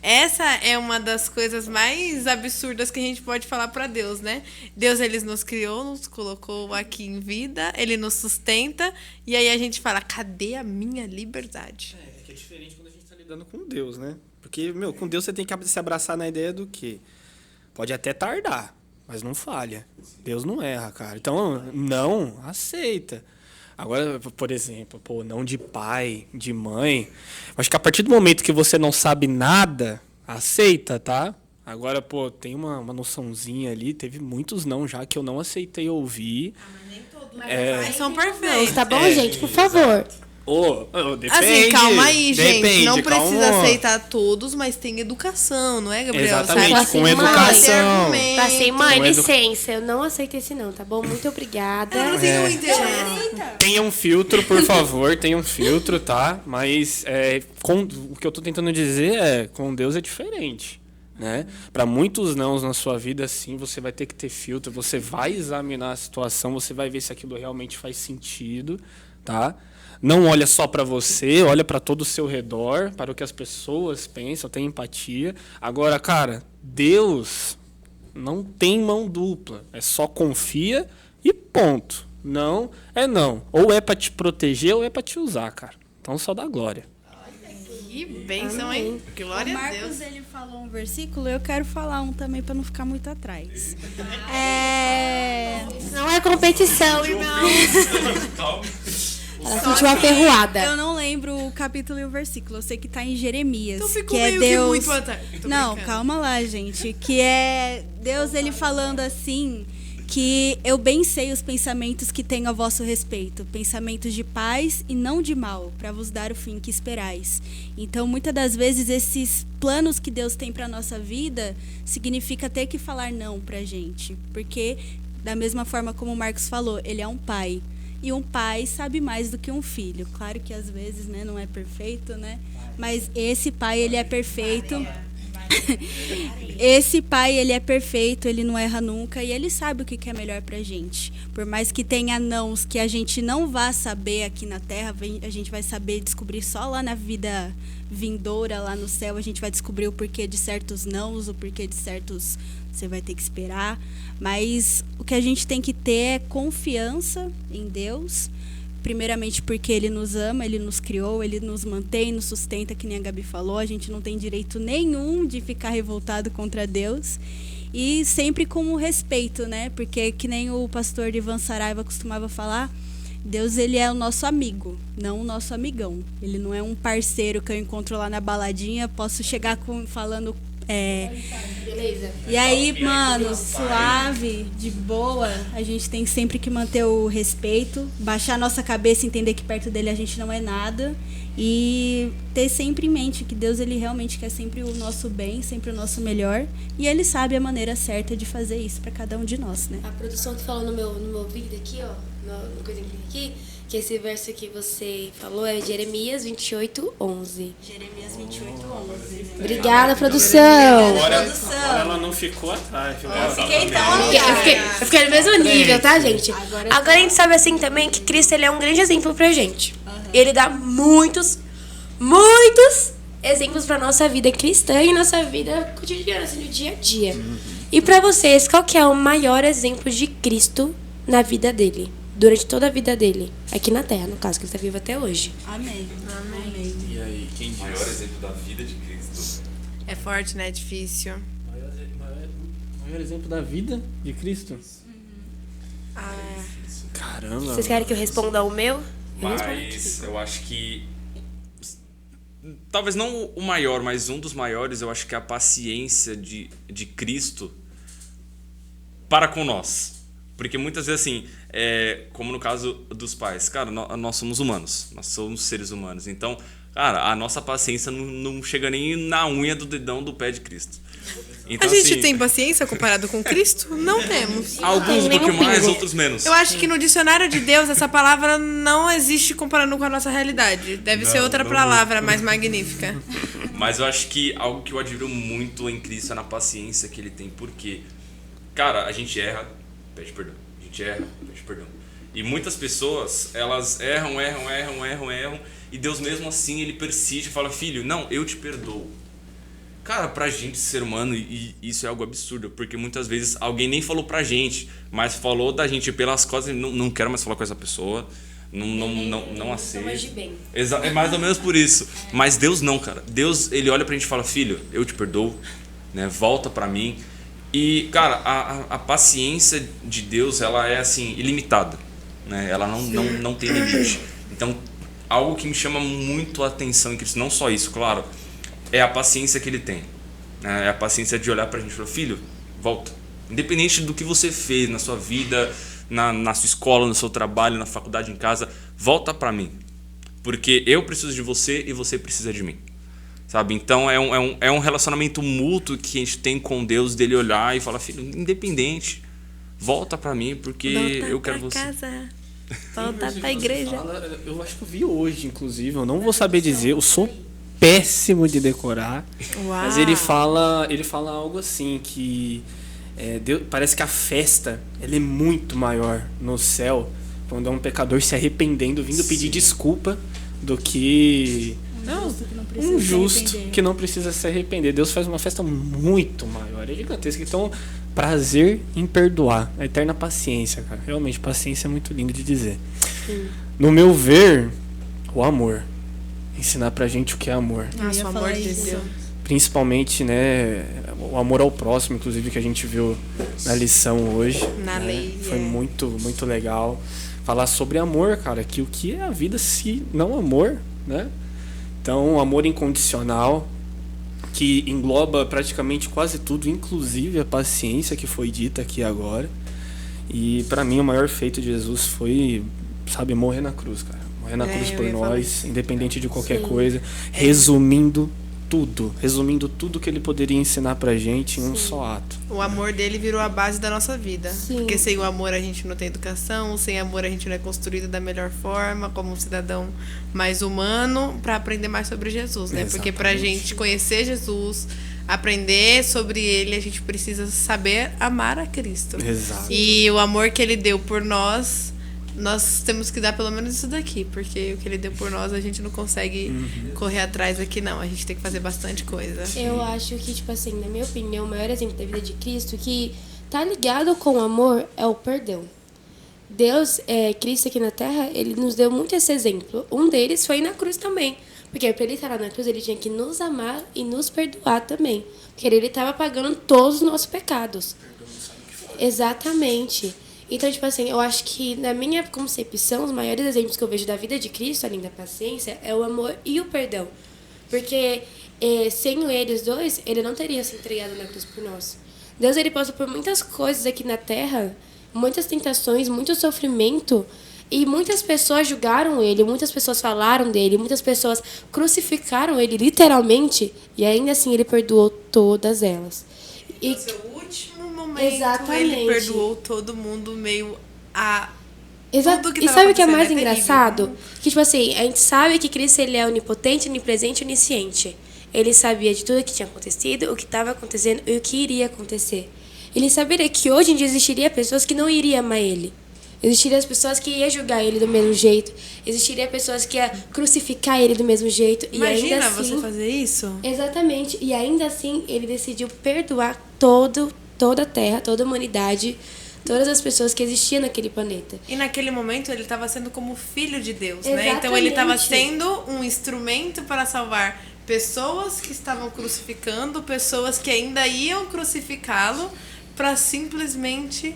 Essa é uma das coisas mais absurdas que a gente pode falar para Deus, né? Deus, ele nos criou, nos colocou aqui em vida, ele nos sustenta, e aí a gente fala, cadê a minha liberdade?
É que é diferente quando a gente tá lidando com Deus, né? Porque, com Deus você tem que se abraçar na ideia do que pode até tardar, mas não falha. Deus não erra, cara. Então, não, aceita. Agora, por exemplo, não de pai, de mãe. Acho que a partir do momento que você não sabe nada, aceita, tá? Agora, tem uma noçãozinha ali. Teve muitos não já que eu não aceitei ouvir.
Mas nem todos. Mas são perfeitos.
Tá bom, gente? Por favor.
Depende.
Assim, calma aí, gente.
Depende,
não precisa
calma.
aceitar todos, mas tem educação, não é, Gabriel?
Exatamente,
Sabe?
com educação.
Passei, mãe,
Com
licença, eu não aceito esse não, tá bom? Muito obrigada.
Eu não tenho interesse.
Tenha um filtro, por favor. Tenha um filtro, tá? Mas o que eu tô tentando dizer com Deus é diferente. Né? Para muitos nãos na sua vida, sim, você vai ter que ter filtro. Você vai examinar a situação, você vai ver se aquilo realmente faz sentido, tá? Não olha só para você, olha para todo o seu redor, para o que as pessoas pensam, tem empatia. Agora, cara, Deus não tem mão dupla. É só confia e ponto. Não é não. Ou é para te proteger ou é para te usar, cara. Então só dá glória.
Que bênção, hein? Glória
O
a Deus.
Marcos, ele falou um versículo, eu quero falar um também para não ficar muito atrás.
Não é competição, irmão.
Calma.
Ela sentiu uma ferroada.
Eu não lembro o capítulo e o versículo. Eu sei que tá em Jeremias.
Então ficou
que é
meio
Deus...
que muito atrás.
Não, calma lá, gente. Que é Deus, ele falando assim, que eu bem sei os pensamentos que tenho a vosso respeito, pensamentos de paz e não de mal, para vos dar o fim que esperais. Então, muitas das vezes, esses planos que Deus tem para nossa vida significa ter que falar não pra gente. Porque, da mesma forma como o Marcos falou, ele é um pai. E um pai sabe mais do que um filho. Claro que às vezes, né, não é perfeito, né? Mas esse pai, ele é perfeito. Esse pai, ele é perfeito, ele não erra nunca e ele sabe o que é melhor pra gente. Por mais que tenha nãos que a gente não vá saber aqui na terra, a gente vai saber descobrir só lá na vida vindoura, lá no céu, a gente vai descobrir o porquê de certos nãos, o porquê de certos você vai ter que esperar. Mas o que a gente tem que ter é confiança em Deus. Primeiramente porque Ele nos ama, Ele nos criou, Ele nos mantém, nos sustenta, que nem a Gabi falou. A gente não tem direito nenhum de ficar revoltado contra Deus. E sempre com o respeito, né? Porque que nem o pastor Ivan Saraiva costumava falar, Deus, ele é o nosso amigo, não o nosso amigão. Ele não é um parceiro que eu encontro lá na baladinha, posso chegar falando
Beleza.
E aí, mano, suave, de boa, a gente tem sempre que manter o respeito, baixar a nossa cabeça e entender que perto dele a gente não é nada. E ter sempre em mente que Deus, ele realmente quer sempre o nosso bem, sempre o nosso melhor. E ele sabe a maneira certa de fazer isso pra cada um de nós, né?
A produção que falou no meu ouvido aqui, ó, no coisa aqui, que esse verso que você falou é Jeremias 28:11.
Jeremias 28:11.
Obrigada, produção.
Agora ela não ficou atrás.
Fiquei tão
Eu fiquei no mesmo nível, tá, gente? Agora a gente sabe assim também que Cristo, ele é um grande exemplo pra gente. Ele dá muitos exemplos pra nossa vida cristã e nossa vida cotidiana, assim, no dia a dia. E pra vocês, qual que é o maior exemplo de Cristo na vida dele? Durante toda a vida dele, aqui na Terra, no caso, que ele está vivo até hoje.
Amém. Amém.
E aí, quem
O
diz?
maior exemplo da vida de Cristo.
É forte, né? É difícil.
Maior exemplo da vida de Cristo? Caramba.
Vocês querem que eu responda o meu?
Mas eu acho que talvez não o maior, mas um dos maiores, eu acho que é a paciência de Cristo para com nós. Porque muitas vezes, assim, como no caso dos pais, cara, nós somos humanos, nós somos seres humanos. Então, cara, a nossa paciência não chega nem na unha do dedão do pé de Cristo. Então,
A gente
assim,
tem paciência comparado com Cristo? Não temos.
alguns um
nem
pouquinho
um
mais,
pingo.
outros menos.
Eu acho que no dicionário de Deus essa palavra não existe comparando com a nossa realidade. Deve ser outra palavra mais magnífica.
Mas eu acho que algo que eu admiro muito em Cristo é na paciência que ele tem. Porque, cara, a gente erra, pede perdão. A gente erra, pede perdão. E muitas pessoas, elas erram. E Deus mesmo assim, ele persiste e fala, filho, não, eu te perdoo. Cara, pra gente, ser humano, e isso é algo absurdo. Porque muitas vezes alguém nem falou pra gente, mas falou da gente pelas costas, não quero mais falar com essa pessoa. Não aceito. É mais ou menos por isso. Mas Deus não, cara. Deus, ele olha pra gente e fala, filho, eu te perdoo, né? Volta pra mim. E, cara, a paciência de Deus, ela é, assim, ilimitada, né? Ela não tem limite. Então, algo que me chama muito a atenção em Cristo, não só isso, claro, é a paciência que ele tem, né? É a paciência de olhar pra gente e falar, filho, volta. Independente do que você fez na sua vida, na sua escola, no seu trabalho, na faculdade, em casa, volta pra mim. Porque eu preciso de você e você precisa de mim. Sabe? Então é um relacionamento mútuo que a gente tem com Deus, dele olhar e falar, filho, independente, volta pra mim, porque eu quero você.
Casa. Volta pra igreja.
Eu acho que eu vi hoje, inclusive, eu não vou saber dizer, eu sou péssimo de decorar.
Uau.
Mas ele fala algo assim, que Deus, parece que a festa ela é muito maior no céu quando é um pecador se arrependendo, vindo pedir desculpa, do que um justo que não precisa se arrepender. Deus faz uma festa muito maior, é gigantesca. Então, prazer em perdoar, a eterna paciência, cara. Realmente, paciência é muito lindo de dizer.
Sim.
No meu ver, o amor. Ensinar pra gente o que é amor.
Nossa, o amor de Deus.
Principalmente, né, o amor ao próximo, inclusive, que a gente viu na lição hoje.
Na
né?
lei.
Foi muito, muito legal. Falar sobre amor, cara, que o que é a vida se não amor, né? Então, amor incondicional, que engloba praticamente quase tudo, inclusive a paciência que foi dita aqui agora. E pra mim o maior feito de Jesus foi, sabe, morrer na cruz, cara. Morrer na cruz por nós, independente de qualquer coisa, resumindo tudo que ele poderia ensinar pra gente em um só ato.
O amor dele virou a base da nossa vida.
Sim.
Porque sem o amor a gente não tem educação, sem amor a gente não é construído da melhor forma, como um cidadão mais humano, para aprender mais sobre Jesus, né? Porque pra gente conhecer Jesus, aprender sobre ele, a gente precisa saber amar a Cristo.
Exato.
E o amor que ele deu por nós temos que dar pelo menos isso daqui, porque o que ele deu por nós a gente não consegue correr atrás aqui, não. A gente tem que fazer bastante coisa.
Eu acho que, tipo assim, na minha opinião, o maior exemplo da vida de Cristo que tá ligado com o amor é o perdão. Deus, Cristo aqui na Terra, ele nos deu muito esse exemplo. Um deles foi na cruz também. Porque para ele estar lá na cruz, ele tinha que nos amar e nos perdoar também. Porque ele estava pagando todos os nossos pecados. Exatamente. Então, tipo assim, eu acho que, na minha concepção, os maiores exemplos que eu vejo da vida de Cristo, além da paciência, é o amor e o perdão. Porque sem eles dois, ele não teria se entregado na cruz por nós. Deus, ele passou por muitas coisas aqui na terra, muitas tentações, muito sofrimento, e muitas pessoas julgaram ele, muitas pessoas falaram dele, muitas pessoas crucificaram ele, literalmente, e ainda assim ele perdoou todas elas. E
No seu último momento,
Exatamente.
ele perdoou todo mundo meio a...
Exato.
Tudo que
E
tava
sabe o que é
acontecendo
mais
é terrível.
engraçado? Que, tipo assim, a gente sabe que Cristo ele é onipotente, onipresente e onisciente. Ele sabia de tudo o que tinha acontecido, o que estava acontecendo e o que iria acontecer. Ele saberia que hoje em dia existiria pessoas que não iriam amar ele. Existiria as pessoas que iam julgar ele do mesmo jeito. Existiria pessoas que iam crucificar ele do mesmo jeito.
Imagina
e ainda assim,
você fazer isso?
Exatamente. E ainda assim, ele decidiu perdoar toda a Terra, toda a humanidade, todas as pessoas que existiam naquele planeta.
E naquele momento ele estava sendo como filho de Deus, né? Então ele estava
Exatamente.
sendo um instrumento para salvar pessoas que estavam crucificando, pessoas que ainda iam crucificá-lo, para simplesmente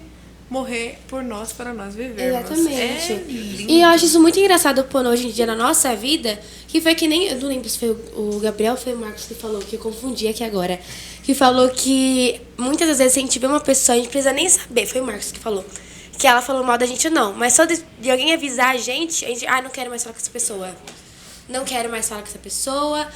morrer por nós, para nós vivermos.
Exatamente.
É lindo.
E eu acho isso muito engraçado pô, hoje em dia na nossa vida, que foi que nem, eu não lembro se foi o Gabriel ou foi o Marcos que falou, que eu confundi aqui agora, que falou que muitas das vezes se a gente vê uma pessoa, a gente precisa nem saber, foi o Marcos que falou, que ela falou mal da gente não, mas só de alguém avisar a gente, não quero mais falar com essa pessoa. Não quero mais falar com essa pessoa,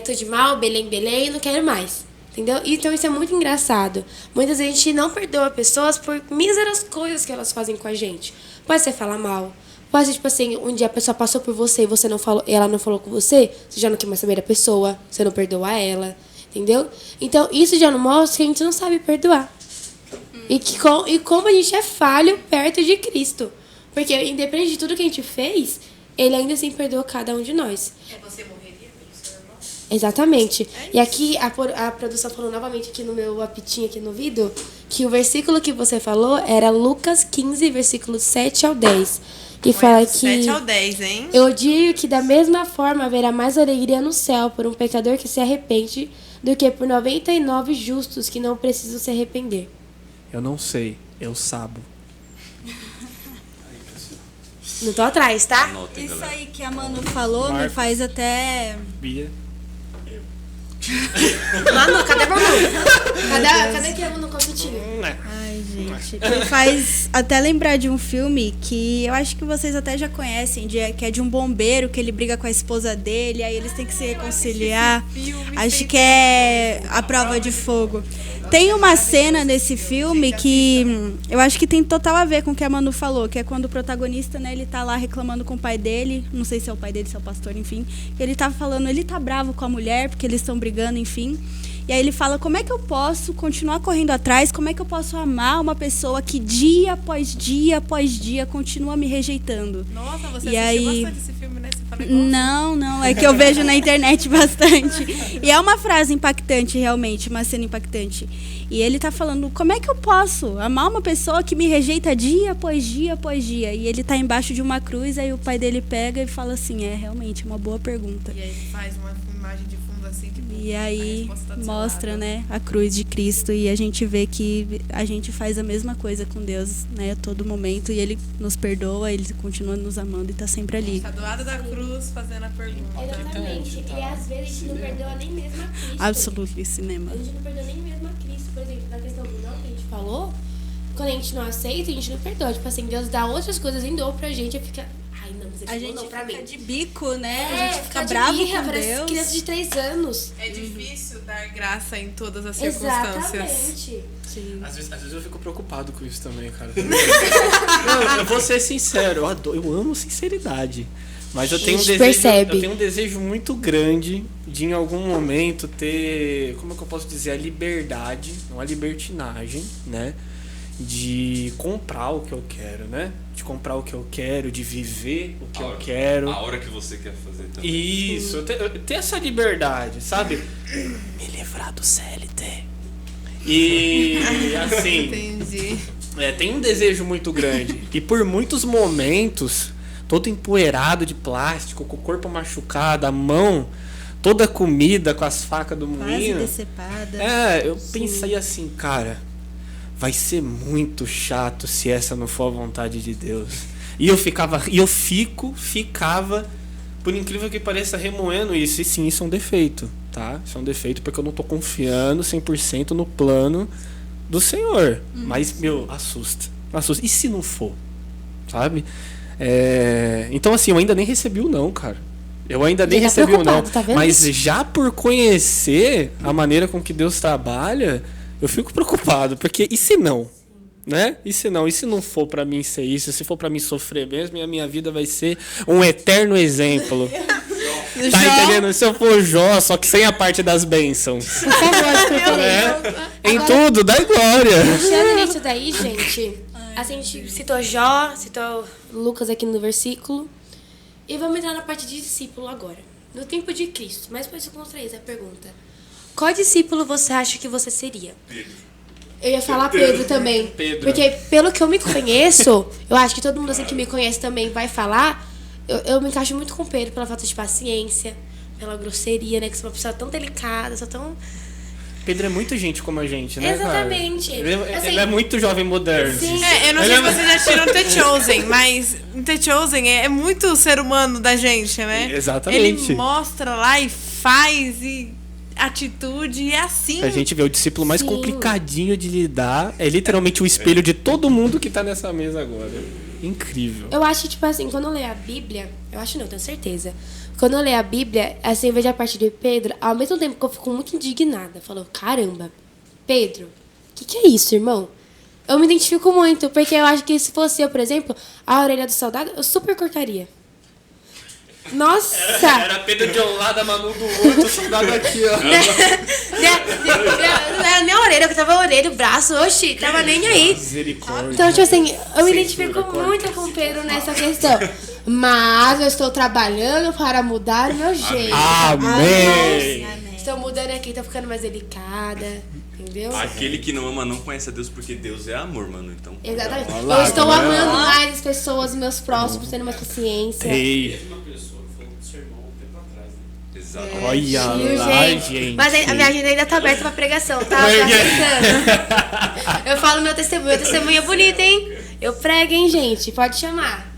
tô de mal, Belém, não quero mais. Entendeu? Então isso é muito engraçado. Muitas vezes a gente não perdoa pessoas por míseras coisas que elas fazem com a gente. Pode ser falar mal. Pode ser, tipo assim, um dia a pessoa passou por você e você não falou, ela não falou com você, você já não quer mais saber da pessoa, você não perdoa ela. Entendeu? Então isso já não mostra que a gente não sabe perdoar. E como a gente é falho perto de Cristo. Porque independente de tudo que a gente fez, ele ainda assim perdoa cada um de nós.
Você morreria pelo seu irmão?
Exatamente. E aqui a produção falou novamente aqui no meu apitinho aqui no ouvido que o versículo que você falou era Lucas 15, versículos 7 ao 10. Que fala que
7 ao 10, hein?
eu digo que da mesma forma haverá mais alegria no céu por um pecador que se arrepende do que por 99 justos que não precisam se arrepender.
Eu não sei, eu sabo.
Não tô atrás, tá?
Anotem,
Isso
galera.
aí que a Manu falou me
Marcos.
faz até...
Bia.
Manu, cadê a Manu? Cadê que a Manu com o apitinho?
Ai, gente. Me faz até lembrar de um filme que eu acho que vocês até já conhecem, que é de um bombeiro que ele briga com a esposa dele, aí eles têm que se reconciliar. Acho que é A Prova de Fogo. Tem uma cena nesse filme que eu acho que tem total a ver com o que a Manu falou, que é quando o protagonista, né, ele tá lá reclamando com o pai dele, não sei se é o pai dele, se é o pastor, enfim. Ele tá falando, ele tá bravo com a mulher, porque eles estão brigando, enfim. E aí ele fala, como é que eu posso continuar correndo atrás? Como é que eu posso amar uma pessoa que dia após dia continua me rejeitando?
Nossa, você
E
assistiu
aí-
bastante esse filme, né? Você fala igual.
Não, é que eu vejo na internet bastante. E é uma frase impactante, realmente, uma cena impactante. E ele tá falando, como é que eu posso amar uma pessoa que me rejeita dia após dia? E ele tá embaixo de uma cruz, aí o pai dele pega e fala assim, é realmente uma boa pergunta.
E aí ele faz uma imagem de fundo assim, tipo,
E
a
aí
resposta tá do seu
mostra,
lado.
né, a cruz de Cristo e a gente vê que a gente faz a mesma coisa com Deus, né, a todo momento e ele nos perdoa, ele continua nos amando e tá sempre ali.
Tá do lado da cruz fazendo a pergunta.
Exatamente. E às vezes a gente não perdoa nem mesmo a Cristo.
Absolutely cinema.
A gente não perdoa nem mesmo a Cristo. Por exemplo, na questão do não que a gente falou, quando a gente não aceita, a gente não perdoa. Tipo assim, Deus dá outras coisas em dor pra gente e fica... Ai, não, mas ele
A
falou
gente
não pra
fica
mim.
de bico, né? a gente fica
de
bravo
birra,
com
parece
Deus.
criança de 3 anos.
É difícil dar graça em todas as circunstâncias.
Exatamente.
Sim.
Às vezes eu fico preocupado com isso também, cara. Não, eu vou ser sincero, eu amo sinceridade. Mas eu tenho,
A gente percebe.
eu tenho um desejo muito grande de em algum momento ter, como é que eu posso dizer, a liberdade, não a libertinagem, né? De comprar o que eu quero, né? De comprar o que eu quero, de viver o que eu quero.
A hora que você quer fazer também.
Isso, eu ter essa liberdade, sabe? Me livrar do CLT. E assim,
Entendi.
tem um desejo muito grande. E por muitos momentos, todo empoeirado de plástico, com o corpo machucado, a mão toda comida com as facas do
Quase
moinho.
decepada.
Eu pensei assim, cara, vai ser muito chato se essa não for a vontade de Deus. E eu ficava, ficava, por incrível que pareça, remoendo isso. E sim, isso é um defeito, tá? Isso é um defeito porque eu não tô confiando 100% no plano do Senhor. Mas, assusta. Assusta. E se não for? Sabe? Então, assim, eu ainda nem recebi o não, cara. Eu ainda nem recebi o não.
Tá vendo
Mas
isso?
já por conhecer a maneira com que Deus trabalha, eu fico preocupado. Porque e se não? Né? E se não? E se não for pra mim ser isso? Se for pra mim sofrer mesmo, e a minha vida vai ser um eterno exemplo. Tá entendendo? Se eu for Jó, só que sem a parte das bênçãos.
Por favor, por favor.
Em tudo, dá glória.
Puxando nisso daí, gente, assim, a gente citou Jó, citou Lucas aqui no versículo. E vamos entrar na parte de discípulo agora. No tempo de Cristo, mas depois eu contra isso a pergunta. Qual discípulo você acha que você seria? Eu ia falar Pedro também.
Pedro.
Porque pelo que eu me conheço, eu acho que todo mundo assim que me conhece também vai falar, eu me encaixo muito com Pedro pela falta de paciência, pela grosseria, né? Que sou uma pessoa tão delicada, sou tão...
Pedro é muito gente como a gente, né, cara?
Exatamente. Assim,
Ele é muito jovem moderno.
Sim.
Eu não sei se vocês já assistiram The Chosen, mas The Chosen é muito ser humano da gente, né?
Exatamente.
Ele mostra lá e faz e atitude e é assim.
A gente vê o discípulo mais
Sim.
complicadinho de lidar. É literalmente o espelho de todo mundo que tá nessa mesa agora. Incrível.
Eu acho, tipo assim, quando eu leio a Bíblia, eu acho não, eu tenho certeza. Quando eu leio a Bíblia, assim, eu vejo a parte de Pedro, ao mesmo tempo que eu fico muito indignada. Eu falo, caramba, Pedro, o que é isso, irmão? Eu me identifico muito, porque eu acho que se fosse eu, por exemplo, a orelha do soldado, eu super cortaria. Nossa!
Era Pedro de um lado, a Manu do outro, o soldado aqui, ó.
Não era nem a orelha, eu tava a orelha, o braço, oxi, tava nem aí.
Misericórdia.
Então, tipo assim, eu me
Censura,
identifico
corta.
muito com o Pedro nessa questão. Mas eu estou trabalhando para mudar o meu jeito.
Amém.
Estou mudando aqui, tô ficando mais delicada, entendeu?
Aquele que não ama não conhece a Deus porque Deus é amor, mano. Então,
Exatamente.
Olha lá,
Eu estou
galera.
amando mais as pessoas, os meus próximos, tendo mais paciência.
Ei,
exato.
olha
Viu,
lá,
gente?
gente.
Mas a minha agenda ainda tá aberta pra pregação, tá? Tá aceitando. Eu falo meu testemunho é bonito, hein? Eu prego, hein, gente? Pode chamar.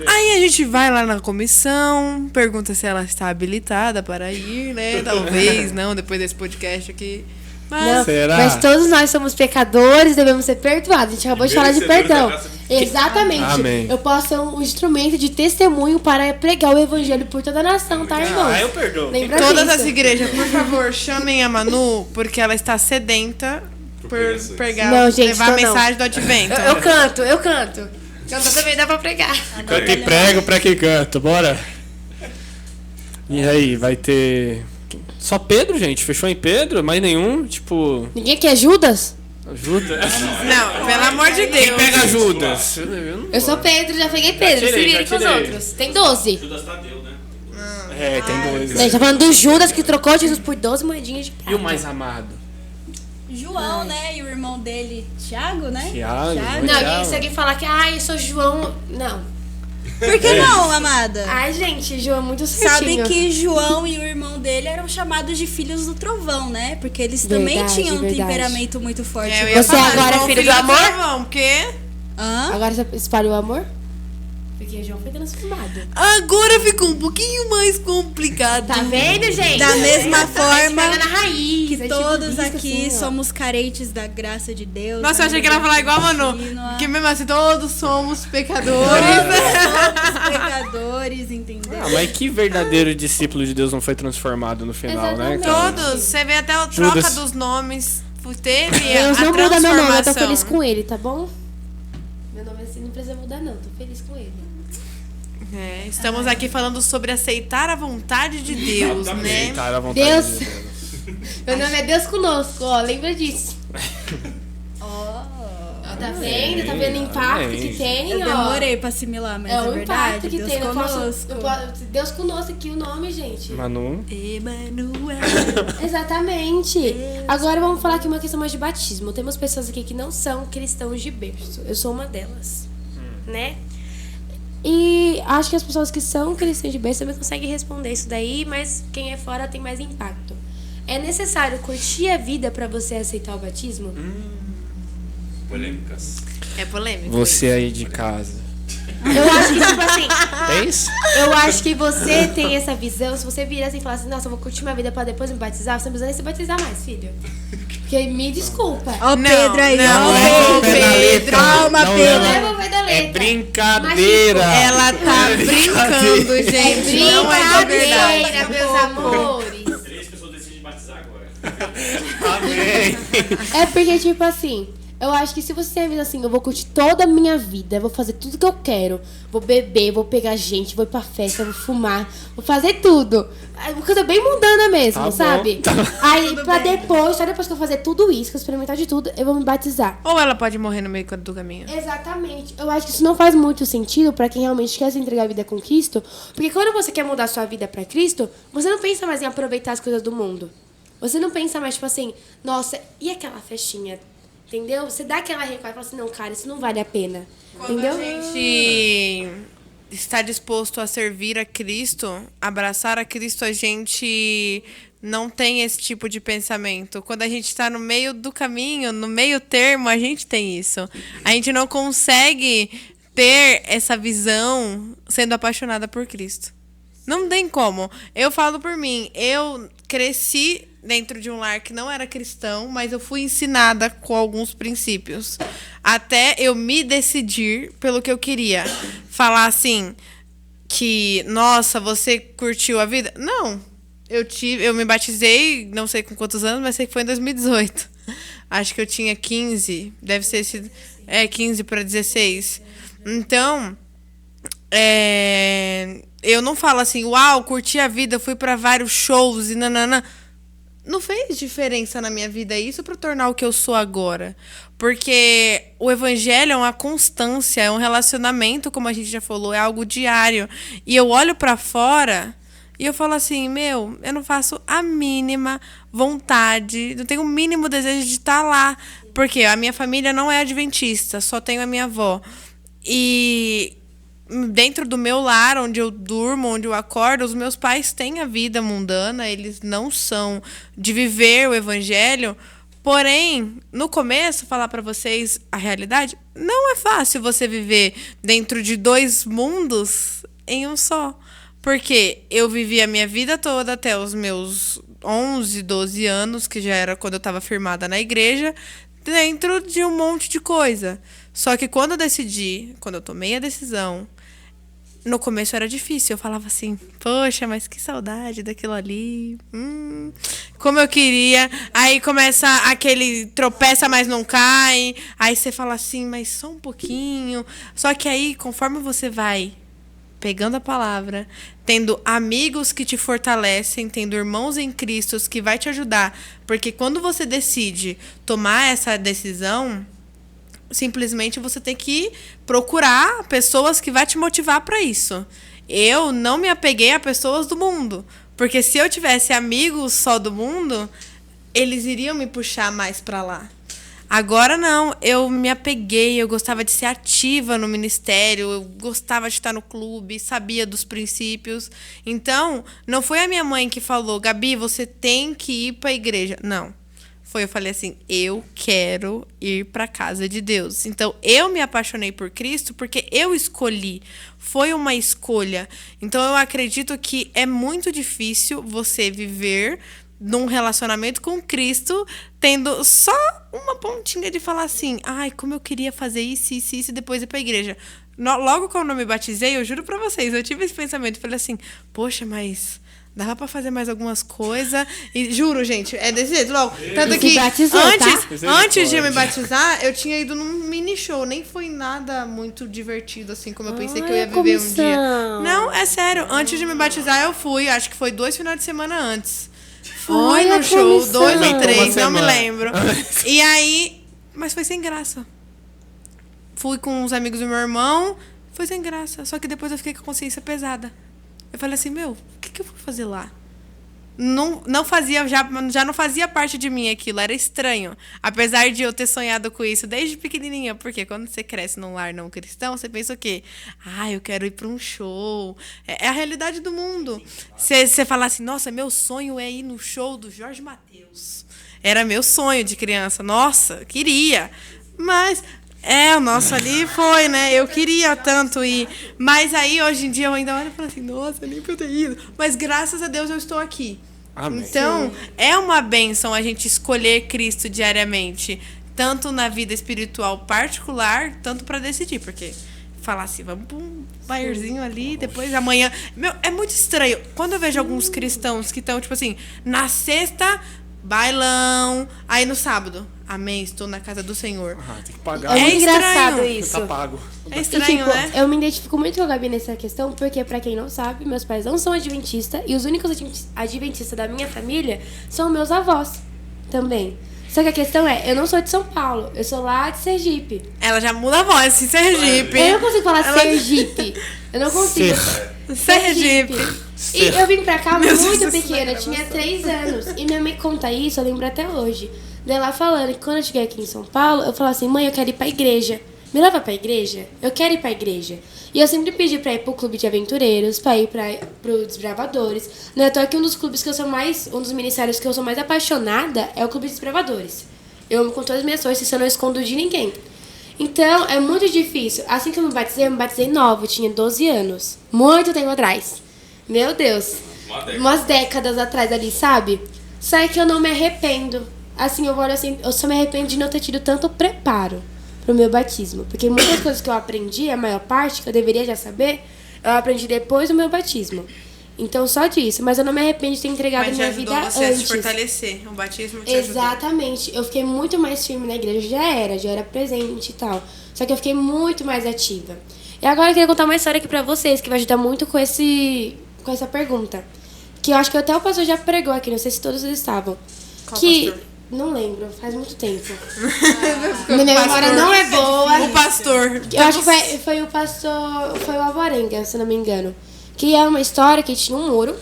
Aí a gente vai lá na comissão, pergunta se ela está habilitada para ir, né? Talvez não, depois desse podcast aqui. Mas
Não,
será?
mas todos nós somos pecadores, devemos ser perdoados. A gente acabou de falar de
Merecedores
perdão.
da graça.
Exatamente.
Amém.
Eu posso ser um instrumento de testemunho para pregar o evangelho por toda a nação, tá, irmão?
eu perdoo.
Lembra
todas
disso.
as igrejas, por favor, chamem a Manu, porque ela está sedenta por pregar,
Não, gente,
levar a
tô não.
mensagem do advento.
Eu canto. Canto também dá pra pregar.
Canta e prego pra que canto, bora. E aí, vai ter... Só Pedro, gente? Fechou em Pedro? Mais nenhum? Tipo,
Ninguém quer Judas?
ajuda?
Não, pelo amor de
Quem
Deus.
pega Judas? Eu não
Eu sou Pedro, já peguei Pedro.
tirei,
Se
já
virem com os
tirei.
outros. Tem 12.
É, tem dois.
A gente tá falando do Judas que trocou Jesus por 12 moedinhas de prata.
E o mais amado?
João, né? E o irmão dele, Tiago, né?
Tiago.
Não, e se alguém falar que, eu sou João... Não.
Por que não, amada?
Ai, gente, João é muito
Sabe
certinho.
que João e o irmão dele eram chamados de filhos do trovão, né? Porque eles também
Verdade,
tinha um
verdade.
temperamento muito forte.
É, eu ia
Você
falar,
agora é
João,
filho do amor?
trovão, porque
Hã?
Agora você espalha o amor? Porque João foi transformado.
agora ficou um pouquinho mais complicado.
Tá vendo, gente?
Da mesma forma
A gente pega na raiz.
que
a gente
todos
risca
aqui
assim, ó.
somos carentes da graça de Deus.
Nossa, eu achei que ela ia falar igual a Manu. Que mesmo assim, todos somos pecadores.
Todos pecadores, entendeu?
Ah, mas que verdadeiro discípulo de Deus não foi transformado no final, né, cara?
Todos. Você vê até a troca
Judas.
dos nomes. Teve
Deus
a
não muda meu nome, eu tô
transformação.
feliz com ele, tá bom? Meu nome assim não precisa mudar, não. Tô feliz com ele.
É, estamos aqui falando sobre aceitar a vontade de Deus, né?
Cara, à vontade
Deus.
de Deus.
Meu nome é Deus conosco, ó. Lembra disso. Tá vendo? Tá vendo o impacto
Amém.
que tem,
Eu
ó.
demorei pra assimilar, mas
É
é,
o
verdade.
impacto que
Deus
tem.
conosco.
Deus conosco aqui, o nome, gente.
Manu.
Emanuel.
Exatamente. Agora vamos falar aqui uma questão mais de batismo. Temos pessoas aqui que não são cristãos de berço. Eu sou uma delas, né? E acho que as pessoas que são cristãs de berço também conseguem responder isso daí, mas quem é fora tem mais impacto. É necessário curtir a vida pra você aceitar o batismo?
Polêmicas.
É polêmico.
Você aí de casa.
Eu acho que, tipo assim,
É isso?
eu acho que você tem essa visão, se você virar assim e falar assim, nossa, eu vou curtir minha vida pra depois me batizar, você não precisa nem se batizar mais, filho. Porque me desculpa.
Ó o Pedro aí,
não,
ó.
não,
o
Pedro.
Calma,
Não,
Pedro.
não.
Leva o pé da letra.
É brincadeira.
Ela tá brincando,
É
gente. Não é de verdade.
brincadeira, meus amores.
3 pessoas decidem batizar agora.
Amém.
É porque, tipo assim, eu acho que se você tem a vida assim, eu vou curtir toda a minha vida, eu vou fazer tudo que eu quero, vou beber, vou pegar gente, vou ir pra festa, vou fumar, vou fazer tudo. É uma coisa bem mundana mesmo,
Tá bom,
sabe?
tá.
Aí, pra depois, só depois que eu fazer tudo isso, que eu experimentar de tudo, eu vou me batizar.
Ou ela pode morrer no meio do caminho.
Exatamente. Eu acho que isso não faz muito sentido pra quem realmente quer se entregar a vida com Cristo, porque quando você quer mudar sua vida pra Cristo, você não pensa mais em aproveitar as coisas do mundo. Você não pensa mais, tipo assim, nossa, e aquela festinha? Entendeu? Você dá aquela recuada e fala assim, não, cara, isso não vale a pena. Entendeu?
A gente está disposto a servir a Cristo, abraçar a Cristo, a gente não tem esse tipo de pensamento. Quando a gente está no meio do caminho, no meio termo, a gente tem isso. A gente não consegue ter essa visão sendo apaixonada por Cristo. Não tem como. Eu falo por mim, eu cresci dentro de um lar que não era cristão, mas eu fui ensinada com alguns princípios. Até eu me decidir pelo que eu queria. Falar assim, que, nossa, você curtiu a vida? Não. Eu me batizei, não sei com quantos anos, mas sei que foi em 2018. Acho que eu tinha 15, deve ser esse, 15 para 16. Então, eu não falo assim, uau, curti a vida, fui para vários shows e nanana. Não fez diferença na minha vida isso para tornar o que eu sou agora. Porque o evangelho é uma constância, é um relacionamento, como a gente já falou, é algo diário. E eu olho para fora e eu falo assim, eu não faço a mínima vontade, não tenho o mínimo desejo de estar lá. Porque a minha família não é adventista, só tenho a minha avó. E dentro do meu lar, onde eu durmo, onde eu acordo, os meus pais têm a vida mundana, eles não são de viver o evangelho. Porém, no começo, falar para vocês a realidade, não é fácil você viver dentro de 2 mundos em um só. Porque eu vivi a minha vida toda até os meus 11, 12 anos, que já era quando eu estava firmada na igreja, dentro de um monte de coisa. Só que quando eu tomei a decisão, no começo era difícil. Eu falava assim, poxa, mas que saudade daquilo ali. Como eu queria. Aí começa aquele tropeça, mas não cai. Aí você fala assim, mas só um pouquinho. Só que aí, conforme você vai pegando a palavra, tendo amigos que te fortalecem, tendo irmãos em Cristo que vai te ajudar. Porque quando você decide tomar essa decisão, simplesmente você tem que procurar pessoas que vai te motivar para isso. Eu não me apeguei a pessoas do mundo, porque se eu tivesse amigos só do mundo, eles iriam me puxar mais para lá. Agora não, eu me apeguei, eu gostava de ser ativa no ministério, eu gostava de estar no clube, sabia dos princípios. Então, não foi a minha mãe que falou, Gabi, você tem que ir para a igreja. Não. Eu falei assim, eu quero ir para a casa de Deus. Então, eu me apaixonei por Cristo porque eu escolhi. Foi uma escolha. Então, eu acredito que é muito difícil você viver num relacionamento com Cristo tendo só uma pontinha de falar assim, ai, como eu queria fazer isso e depois ir para a igreja. Logo quando eu me batizei, eu juro para vocês, eu tive esse pensamento. Falei assim, poxa, mas dava pra fazer mais algumas coisas. E juro, gente, é desse jeito, logo. Tanto que
batizou,
antes de eu me batizar, eu tinha ido num mini show. Nem foi nada muito divertido, assim, como eu pensei que eu ia viver um dia. Não, é sério. Antes de me batizar, eu fui. Acho que foi 2 finais de semana antes. Fui no show, 2 ou 3, não me lembro. E aí, mas foi sem graça. Fui com os amigos do meu irmão, foi sem graça. Só que depois eu fiquei com a consciência pesada. Eu falei assim, o que eu vou fazer lá? Não fazia, já não fazia parte de mim aquilo, era estranho. Apesar de eu ter sonhado com isso desde pequenininha, porque quando você cresce num lar não cristão, você pensa o quê? Eu quero ir para um show. É a realidade do mundo. Você fala assim, nossa, meu sonho é ir no show do Jorge Mateus. Era meu sonho de criança. Nossa, queria. Mas É, o nosso ali foi, né? Eu queria tanto ir. Mas aí, hoje em dia, eu ainda olho e falo assim, nossa, nem pra eu ter ido. Mas graças a Deus eu estou aqui.
Amém.
Então, é uma bênção a gente escolher Cristo diariamente. Tanto na vida espiritual particular, tanto pra decidir. Porque falar assim, vamos pra um barzinho ali, depois amanhã... Meu, é muito estranho. Quando eu vejo alguns cristãos que estão, tipo assim, na sexta, bailão, aí no sábado, amém, estou na casa do Senhor.
Ah, tem que pagar.
É muito
estranho.
engraçado isso.
Tá pago.
É
E,
estranho,
tipo,
né?
eu me identifico muito com a Gabi nessa questão, porque, pra quem não sabe, meus pais não são adventistas, e os únicos adventistas da minha família são meus avós também. Só que a questão é, eu não sou de São Paulo, eu sou lá de Sergipe.
Ela já muda a voz, assim, Sergipe.
Eu não consigo falar
Ela-
Sergipe. Eu não consigo.
Sergipe.
E eu vim pra cá
Meu
muito
Deus,
pequena,
essa
tinha 3 anos. E minha mãe conta isso, eu lembro até hoje. Dela falando que quando eu cheguei aqui em São Paulo, eu falava assim, mãe, eu quero ir pra igreja. Me leva pra igreja? Eu quero ir pra igreja. E eu sempre pedi pra ir pro clube de aventureiros, pra ir pro Desbravadores. Não é à toa que um dos clubes que eu sou mais, um dos ministérios que eu sou mais apaixonada é o Clube de Desbravadores. Eu amo com todas as minhas forças, isso eu não escondo de ninguém. Então, é muito difícil. Assim que eu me batizei nova, eu tinha 12 anos. Muito tempo atrás. Meu Deus. Umas décadas atrás ali, sabe? Só que eu não me arrependo. Assim, eu olho assim, eu só me arrependo de não ter tido tanto preparo pro meu batismo. Porque muitas coisas que eu aprendi, a maior parte, que eu deveria já saber, eu aprendi depois do meu batismo. Então, só disso. Mas eu não me arrependo de ter entregado
Mas
minha
já ajudou
vida
você a
antes.
se fortalecer. O batismo te ajudou.
Exatamente. Eu fiquei muito mais firme na igreja. Já era presente e tal. Só que eu fiquei muito mais ativa. E agora eu queria contar uma história aqui pra vocês, que vai ajudar muito com essa pergunta. Que eu acho que até o pastor já pregou aqui, não sei se todos estavam.
Qual
que
pastor?
Não lembro, faz muito tempo.
Minha
Minha memória não é boa.
O pastor.
Eu acho que foi o pastor, foi o Alvarenga, se não me engano. Que é uma história que tinha um muro.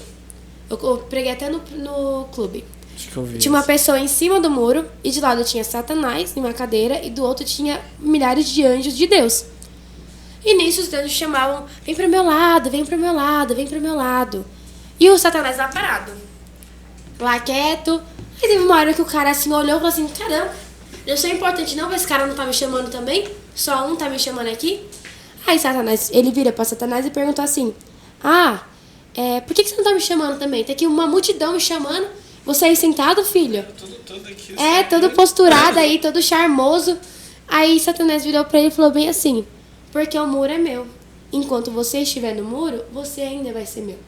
Eu preguei até no clube.
Acho que eu vi.
Tinha uma pessoa em cima do muro e de lado tinha Satanás em uma cadeira e do outro tinha milhares de anjos de Deus. E nisso os anjos chamavam, vem pro meu lado, vem pro meu lado, vem pro meu lado. E o Satanás lá parado, lá quieto. E teve uma hora que o cara assim olhou e falou assim, caramba, eu sou importante não, esse cara não tá me chamando também? Só um tá me chamando aqui? Aí Satanás, ele vira pra Satanás e perguntou assim, por que você não tá me chamando também? Tem aqui uma multidão me chamando. Você aí sentado, filho?
Tudo aqui.
Todo posturado aí, todo charmoso. Aí Satanás virou pra ele e falou bem assim, porque o muro é meu. Enquanto você estiver no muro, você ainda vai ser meu.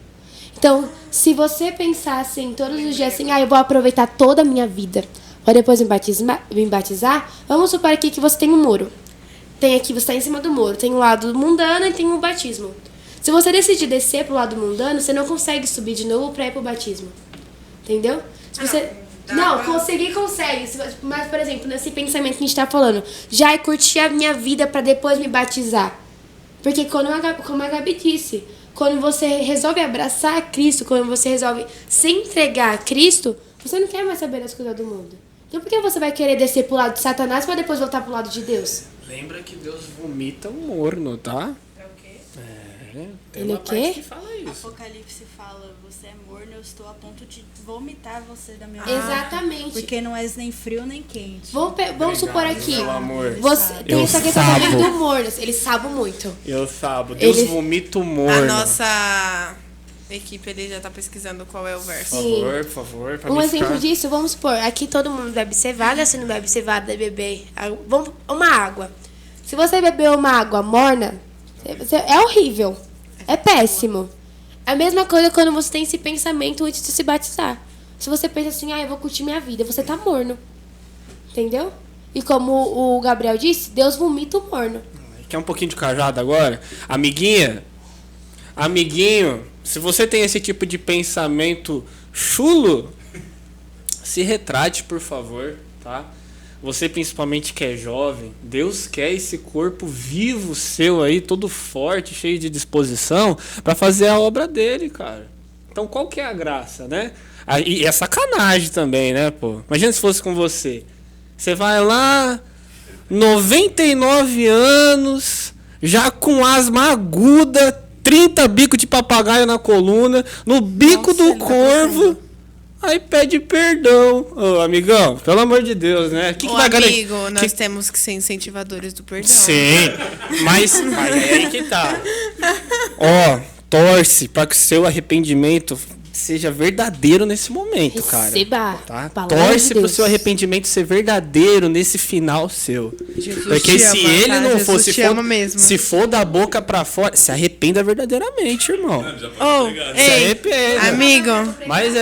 Então, se você pensar assim, todos os dias assim, eu vou aproveitar toda a minha vida, para depois me batizar, vamos supor aqui que você tem um muro. Tem aqui, você está em cima do muro, tem o lado mundano e tem o batismo. Se você decidir descer pro lado mundano, você não consegue subir de novo para ir pro batismo. Entendeu? Se você... Não, consegue. Mas, por exemplo, nesse pensamento que a gente tá falando, já curtir a minha vida para depois me batizar. Porque como a Gabi disse, quando você resolve abraçar Cristo, quando você resolve se entregar a Cristo, você não quer mais saber das coisas do mundo. Então por que você vai querer descer pro lado de Satanás para depois voltar pro lado de Deus?
Lembra que Deus vomita o morno, tá?
É o quê?
Tem
Ele
uma
o quê?
parte que fala isso.
Apocalipse fala, você é morno, eu estou a ponto de vomitar você da minha boca.
Exatamente.
Porque não és nem frio nem quente.
Vamos supor aqui.
Meu amor.
Você tem
Eu
essa questão
sabo.
também do morno. Eles sabem muito.
Eu sabo. Deus
Ele-
vomita o
A
morno.
nossa equipe ali já tá pesquisando qual é o verso.
Por favor, pra
Um
mim
exemplo
ficar...
disso, vamos supor, aqui todo mundo bebe cevada, se não bebe cevada, deve beber uma água. Se você beber uma água morna, é horrível. É péssimo. É a mesma coisa quando você tem esse pensamento antes de se batizar. Se você pensa assim, eu vou curtir minha vida, você tá morno. Entendeu? E como o Gabriel disse, Deus vomita o morno.
Quer um pouquinho de cajado agora? Amiguinho, se você tem esse tipo de pensamento chulo, se retrate, por favor, tá? Você principalmente que é jovem, Deus quer esse corpo vivo seu aí, todo forte, cheio de disposição, para fazer a obra dele, cara. Então qual que é a graça, né? E é sacanagem também, né, pô? Imagina se fosse com você. Você vai lá, 99 anos, já com asma aguda, 30 bicos de papagaio na coluna, no bico
Nossa,
do
ele tá
corvo. aí pede perdão. Ô, amigão, pelo amor de Deus, né? Que
Ô,
vai garantir?
amigo, nós temos que ser incentivadores do perdão.
Sim, mas é aí que tá. Ó, torce pra que o seu arrependimento seja verdadeiro nesse momento,
Receba
cara. Tá?
a palavra
Torce
de
pro
Deus.
seu arrependimento ser verdadeiro nesse final seu.
Jesus
Porque
te
se
ama,
ele
tá?
não
Jesus
fosse
te ama mesmo.
se for da boca pra fora, se arrependa verdadeiramente, irmão.
Oh,
Se
ei,
arrependa.
amigo,
Mas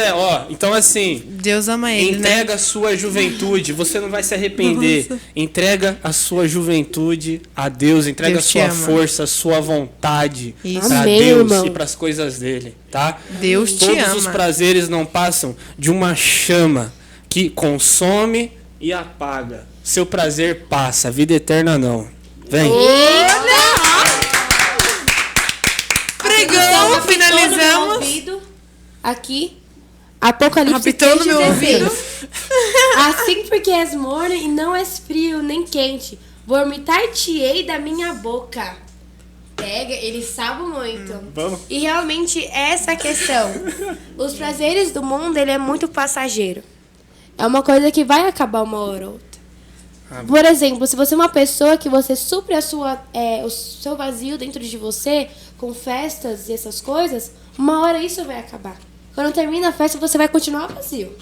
então assim,
Deus ama ele, né?
entrega a sua juventude, você não vai se arrepender. Entrega a sua juventude a Deus, entrega
Deus
a
te
sua
ama.
força, a sua vontade
Isso.
para
Amém,
Deus
irmão.
e para as coisas dele, tá?
Deus te
Todos os
ama.
prazeres não passam de uma chama que consome e apaga. Seu prazer passa, a vida eterna não. Vem.
Pregão, finalizamos.
Ouvido, aqui, Apocalipse
Rapitão no meu
3:16.
ouvido.
Assim porque és morno e não és frio nem quente, vomitar-te-ei da minha boca. Pega, ele sabe muito.
Vamos.
E realmente essa é a questão. Os prazeres do mundo, ele é muito passageiro. É uma coisa que vai acabar uma hora ou outra. Por exemplo, se você é uma pessoa que você supre o seu vazio dentro de você com festas e essas coisas, uma hora isso vai acabar. Quando termina a festa, você vai continuar vazio.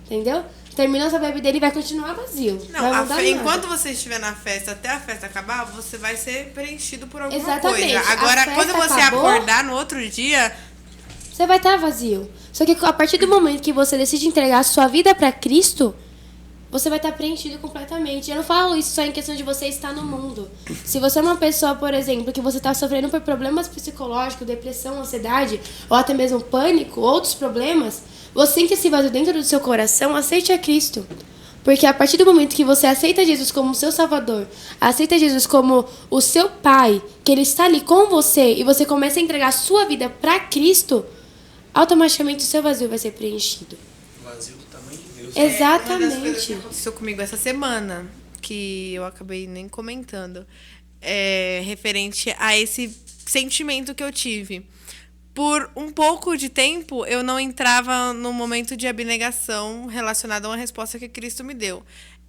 Entendeu? Terminou sua bebida, ele vai continuar vazio.
Não,
vai mudar nada.
enquanto você estiver na festa, até a festa acabar, você vai ser preenchido por alguma
Exatamente.
coisa.
A
Agora,
festa
quando você
acabou,
acordar no outro dia,
você vai estar vazio. Só que a partir do momento que você decide entregar a sua vida para Cristo, você vai estar preenchido completamente. Eu não falo isso só em questão de você estar no mundo. Se você é uma pessoa, por exemplo, que você está sofrendo por problemas psicológicos, depressão, ansiedade, ou até mesmo pânico, outros problemas, você tem que se vazio dentro do seu coração, aceite a Cristo. Porque a partir do momento que você aceita Jesus como seu Salvador, aceita Jesus como o seu Pai, que Ele está ali com você, e você começa a entregar a sua vida para Cristo, automaticamente o seu vazio vai ser preenchido.
Vazio do tamanho de Deus.
uma das coisas que
Exatamente.
aconteceu comigo essa semana, que eu acabei nem comentando, é referente a esse sentimento que eu tive. Por um pouco de tempo, eu não entrava no momento de abnegação relacionado a uma resposta que Cristo me deu.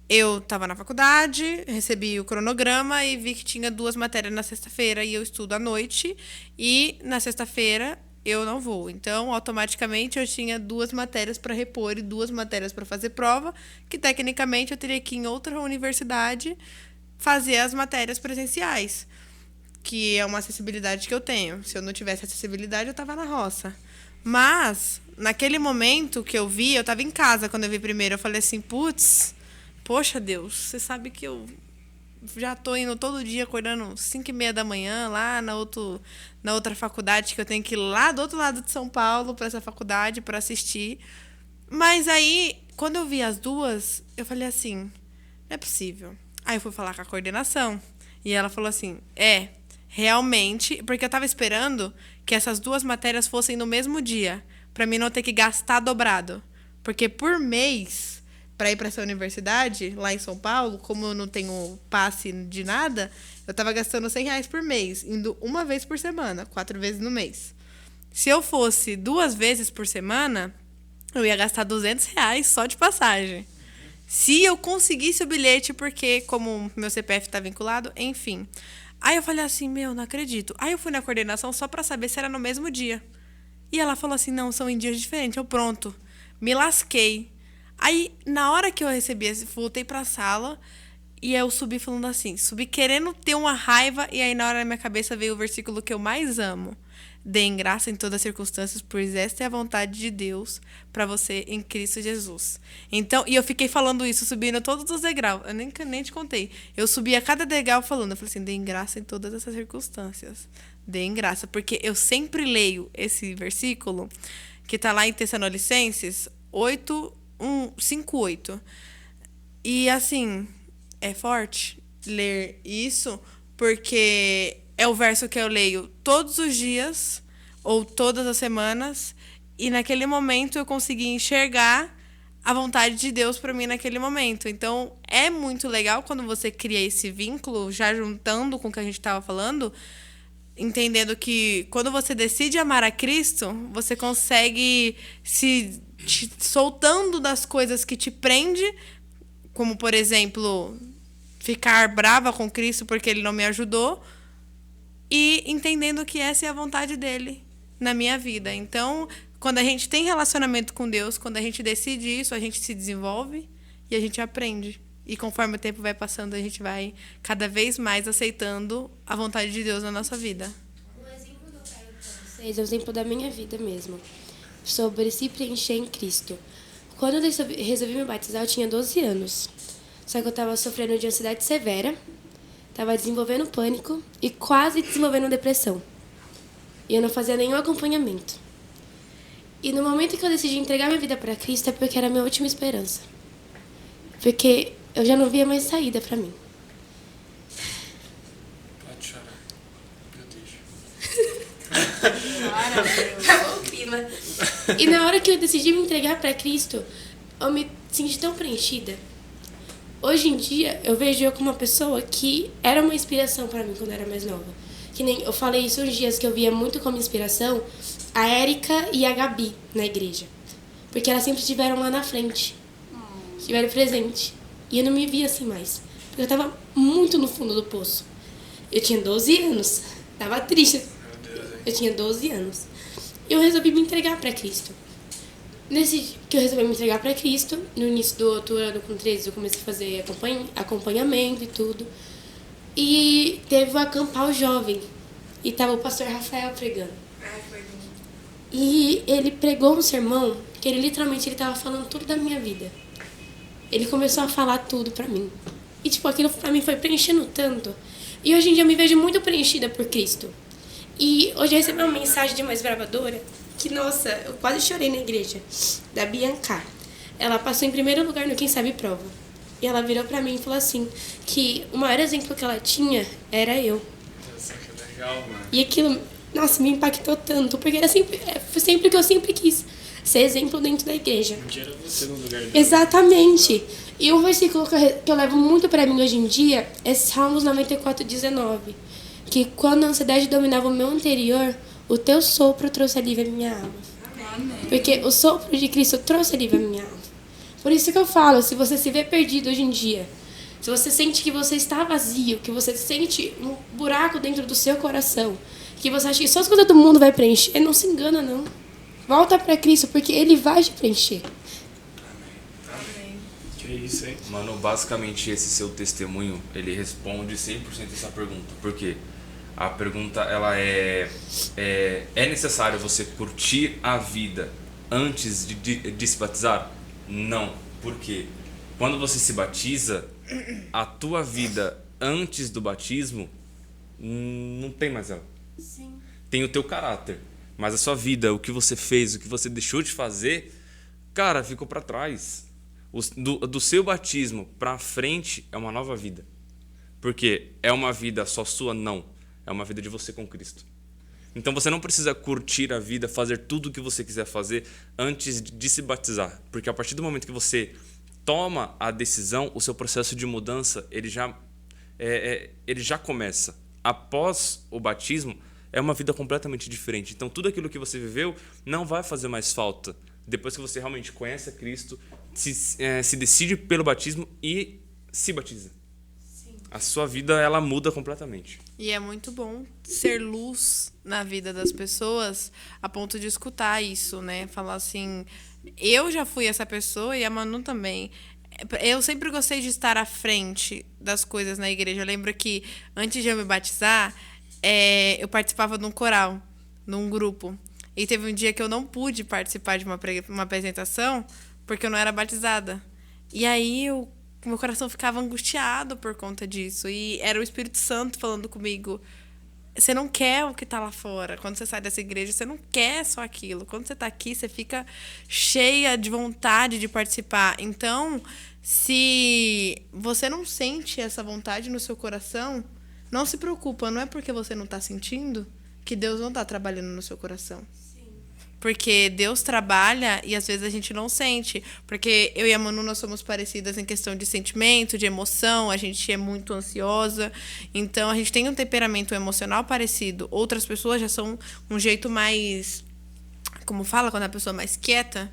Eu estava na faculdade, recebi o cronograma e vi que tinha 2 matérias na sexta-feira e eu estudo à noite. E na sexta-feira eu não vou. Então, automaticamente, eu tinha 2 matérias para repor e 2 matérias para fazer prova, que tecnicamente eu teria que ir em outra universidade fazer as matérias presenciais, que é uma acessibilidade que eu tenho. Se eu não tivesse acessibilidade, eu estava na roça. Mas, naquele momento que eu vi, eu estava em casa quando eu vi primeiro, eu falei assim, putz, poxa Deus, você sabe que eu já estou indo todo dia acordando 5:30 da manhã lá na outra faculdade, que eu tenho que ir lá do outro lado de São Paulo para essa faculdade para assistir. Mas aí, quando eu vi as 2, eu falei assim, não é possível. Aí eu fui falar com a coordenação e ela falou assim, realmente, porque eu estava esperando que essas 2 matérias fossem no mesmo dia, para mim não ter que gastar dobrado. Porque por mês, para ir para essa universidade, lá em São Paulo, como eu não tenho passe de nada, eu estava gastando R$100 por mês, indo 1 vez por semana, 4 vezes no mês. Se eu fosse 2 vezes por semana, eu ia gastar R$200 só de passagem. Se eu conseguisse o bilhete, porque como meu CPF está vinculado, enfim. Aí eu falei assim, não acredito. Aí eu fui na coordenação só para saber se era no mesmo dia. E ela falou assim, não, são em dias diferentes. Eu, pronto, me lasquei. Aí, na hora que eu recebi, voltei para a sala e eu subi falando assim, subi querendo ter uma raiva, e aí na hora da minha cabeça veio o versículo que eu mais amo. Deem graça em todas as circunstâncias, pois esta é a vontade de Deus para você em Cristo Jesus. Então, e eu fiquei falando isso, subindo todos os degraus. Eu nem te contei. Eu subi a cada degrau falando. Eu falei assim, deem graça em todas essas circunstâncias. Deem graça. Porque eu sempre leio esse versículo, que está lá em Tessalonicenses 5:8. E assim, é forte ler isso, porque é o verso que eu leio todos os dias ou todas as semanas, e naquele momento eu consegui enxergar a vontade de Deus para mim naquele momento. Então, é muito legal quando você cria esse vínculo, já juntando com o que a gente estava falando, entendendo que quando você decide amar a Cristo, você consegue se te soltando das coisas que te prende, como, por exemplo, ficar brava com Cristo porque ele não me ajudou, e entendendo que essa é a vontade dele na minha vida. Então, quando a gente tem relacionamento com Deus, quando a gente decide isso, a gente se desenvolve e a gente aprende. E conforme o tempo vai passando, a gente vai cada vez mais aceitando a vontade de Deus na nossa vida.
Um exemplo que eu quero para vocês é o exemplo da minha vida mesmo, sobre se preencher em Cristo. Quando eu resolvi me batizar, eu tinha 12 anos. Só que eu estava sofrendo de ansiedade severa, estava desenvolvendo pânico e quase desenvolvendo depressão. E eu não fazia nenhum acompanhamento. E no momento que eu decidi entregar minha vida para Cristo, é porque era a minha última esperança. Porque eu já não via mais saída para mim.
Pode chorar. Meu Deus.
Acabou o clima. E na hora que eu decidi me entregar para Cristo, eu me senti tão preenchida. Hoje em dia, eu vejo eu como uma pessoa que era uma inspiração para mim quando eu era mais nova. Que nem eu falei isso uns dias, que eu via muito como inspiração a Érica e a Gabi na igreja. Porque elas sempre estiveram lá na frente. Estiveram presente. E eu não me via assim mais. Porque eu estava muito no fundo do poço. Eu tinha 12 anos. Tava triste. Eu tinha 12 anos. E eu resolvi me entregar para Cristo. Nesse que eu resolvi me entregar para Cristo, no início do outro ano, com 13, eu comecei a fazer acompanhamento e tudo. E teve o acampar o jovem. E tava o pastor Rafael pregando. E ele pregou um sermão que ele literalmente ele tava falando tudo da minha vida. Ele começou a falar tudo pra mim. E tipo, aquilo pra mim foi preenchendo tanto. E hoje em dia eu me vejo muito preenchida por Cristo. E hoje eu recebi uma mensagem de uma esbravadora que, nossa, eu quase chorei na igreja, da Bianca. Ela passou em primeiro lugar no Quem Sabe Prova. E ela virou pra mim e falou assim, que o maior exemplo que ela tinha era eu.
Nossa, que legal, mano.
E aquilo, nossa, me impactou tanto, porque era foi sempre o que eu sempre quis, ser exemplo dentro da igreja.
Um dia era você no lugar dele.
Exatamente. E um versículo que eu levo muito pra mim hoje em dia é Salmos 94:19, que quando a ansiedade dominava o meu interior, o teu sopro trouxe alívio à minha alma. Amém. Porque o sopro de Cristo trouxe alívio à minha alma. Por isso que eu falo, se você se vê perdido hoje em dia, se você sente que você está vazio, que você sente um buraco dentro do seu coração, que você acha que só as coisas do mundo vai preencher, não se engana, não. Volta para Cristo, porque Ele vai te preencher.
Amém. Que isso, hein?
Mano, basicamente esse seu testemunho, ele responde 100% essa pergunta. Por quê? A pergunta, ela é necessário você curtir a vida antes de se batizar? Não. Por quê? Quando você se batiza, a tua vida antes do batismo não tem mais ela.
Sim.
Tem o teu caráter, mas a sua vida, o que você fez, o que você deixou de fazer, cara, ficou para trás. Do seu batismo para frente é uma nova vida. Porque é uma vida só sua? Não. É uma vida de você com Cristo. Então você não precisa curtir a vida, fazer tudo o que você quiser fazer antes de se batizar. Porque a partir do momento que você toma a decisão, o seu processo de mudança ele já começa. Após o batismo, é uma vida completamente diferente. Então tudo aquilo que você viveu não vai fazer mais falta. Depois que você realmente conhece a Cristo, se decide pelo batismo e se batiza. Sim. A sua vida ela muda completamente.
E é muito bom ser luz na vida das pessoas a ponto de escutar isso, né? Falar assim, eu já fui essa pessoa e a Manu também. Eu sempre gostei de estar à frente das coisas na igreja. Eu lembro que antes de eu me batizar, eu participava de um coral, num grupo. E teve um dia que eu não pude participar de uma apresentação porque eu não era batizada. E aí meu coração ficava angustiado por conta disso. E era o Espírito Santo falando comigo. Você não quer o que está lá fora. Quando você sai dessa igreja, você não quer só aquilo. Quando você está aqui, você fica cheia de vontade de participar. Então, se você não sente essa vontade no seu coração, não se preocupa. Não é porque você não está sentindo que Deus não está trabalhando no seu coração. Porque Deus trabalha e às vezes a gente não sente. Porque eu e a Manu, nós somos parecidas em questão de sentimento, de emoção. A gente é muito ansiosa. Então, a gente tem um temperamento emocional parecido. Outras pessoas já são um jeito mais... Como fala quando a pessoa é mais quieta?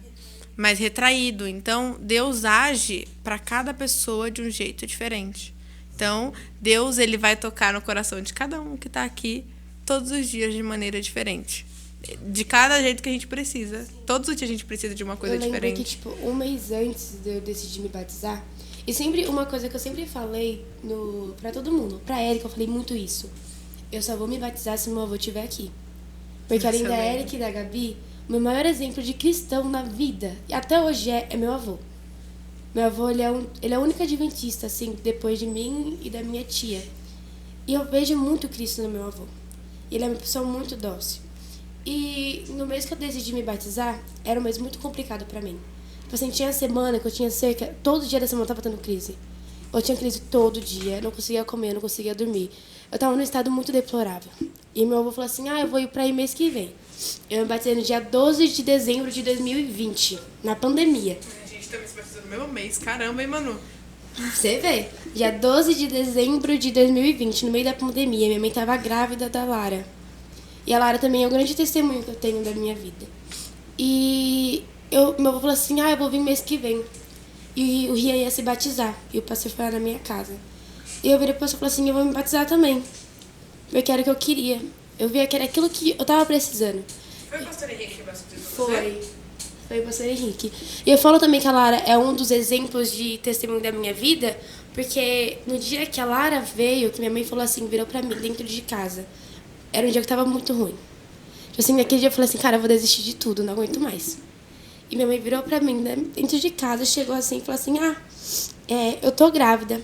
mais retraído. Então, Deus age para cada pessoa de um jeito diferente. Então, Deus ele vai tocar no coração de cada um que está aqui todos os dias de maneira diferente. De cada jeito que a gente precisa. Todos os dias a gente precisa de uma coisa
eu lembro
diferente.
que, tipo, um mês antes de eu decidir me batizar, e sempre uma coisa que eu sempre falei pra todo mundo, pra Erika, eu falei muito isso. Eu só vou me batizar se meu avô estiver aqui. Porque além da
Excelente.
Erika e da Gabi, meu maior exemplo de cristão na vida, e até hoje é meu avô. Meu avô, ele é o único adventista, assim, depois de mim e da minha tia. E eu vejo muito Cristo no meu avô. Ele é uma pessoa muito dócil. E no mês que eu decidi me batizar, era um mês muito complicado pra mim. Tipo assim, tinha semana que eu tinha cerca... Todo dia da semana eu tava tendo crise. Eu tinha crise todo dia, não conseguia comer, não conseguia dormir. Eu tava num estado muito deplorável. E meu avô falou assim, eu vou ir pra aí mês que vem. Eu me batizei no dia 12 de dezembro de 2020, na pandemia.
A gente também se batizou no mesmo mês. Caramba, hein, Manu?
Você vê, dia 12 de dezembro de 2020, no meio da pandemia, minha mãe tava grávida da Lara. E a Lara também é um grande testemunho que eu tenho da minha vida. E meu avô falou assim, eu vou vir mês que vem. E o Rian ia se batizar. E o pastor foi lá na minha casa. E eu virei pro pastor e falei assim, eu vou me batizar também. Porque era o que eu queria. Eu via que era aquilo que eu tava precisando.
Foi o pastor Henrique que batizou você?
Foi o pastor Henrique. E eu falo também que a Lara é um dos exemplos de testemunho da minha vida, porque no dia que a Lara veio, que minha mãe falou assim, virou pra mim dentro de casa, era um dia que tava muito ruim. Tipo assim, naquele dia eu falei assim, cara, eu vou desistir de tudo, não aguento mais. E minha mãe virou pra mim, né, dentro de casa, chegou assim e falou assim, eu tô grávida.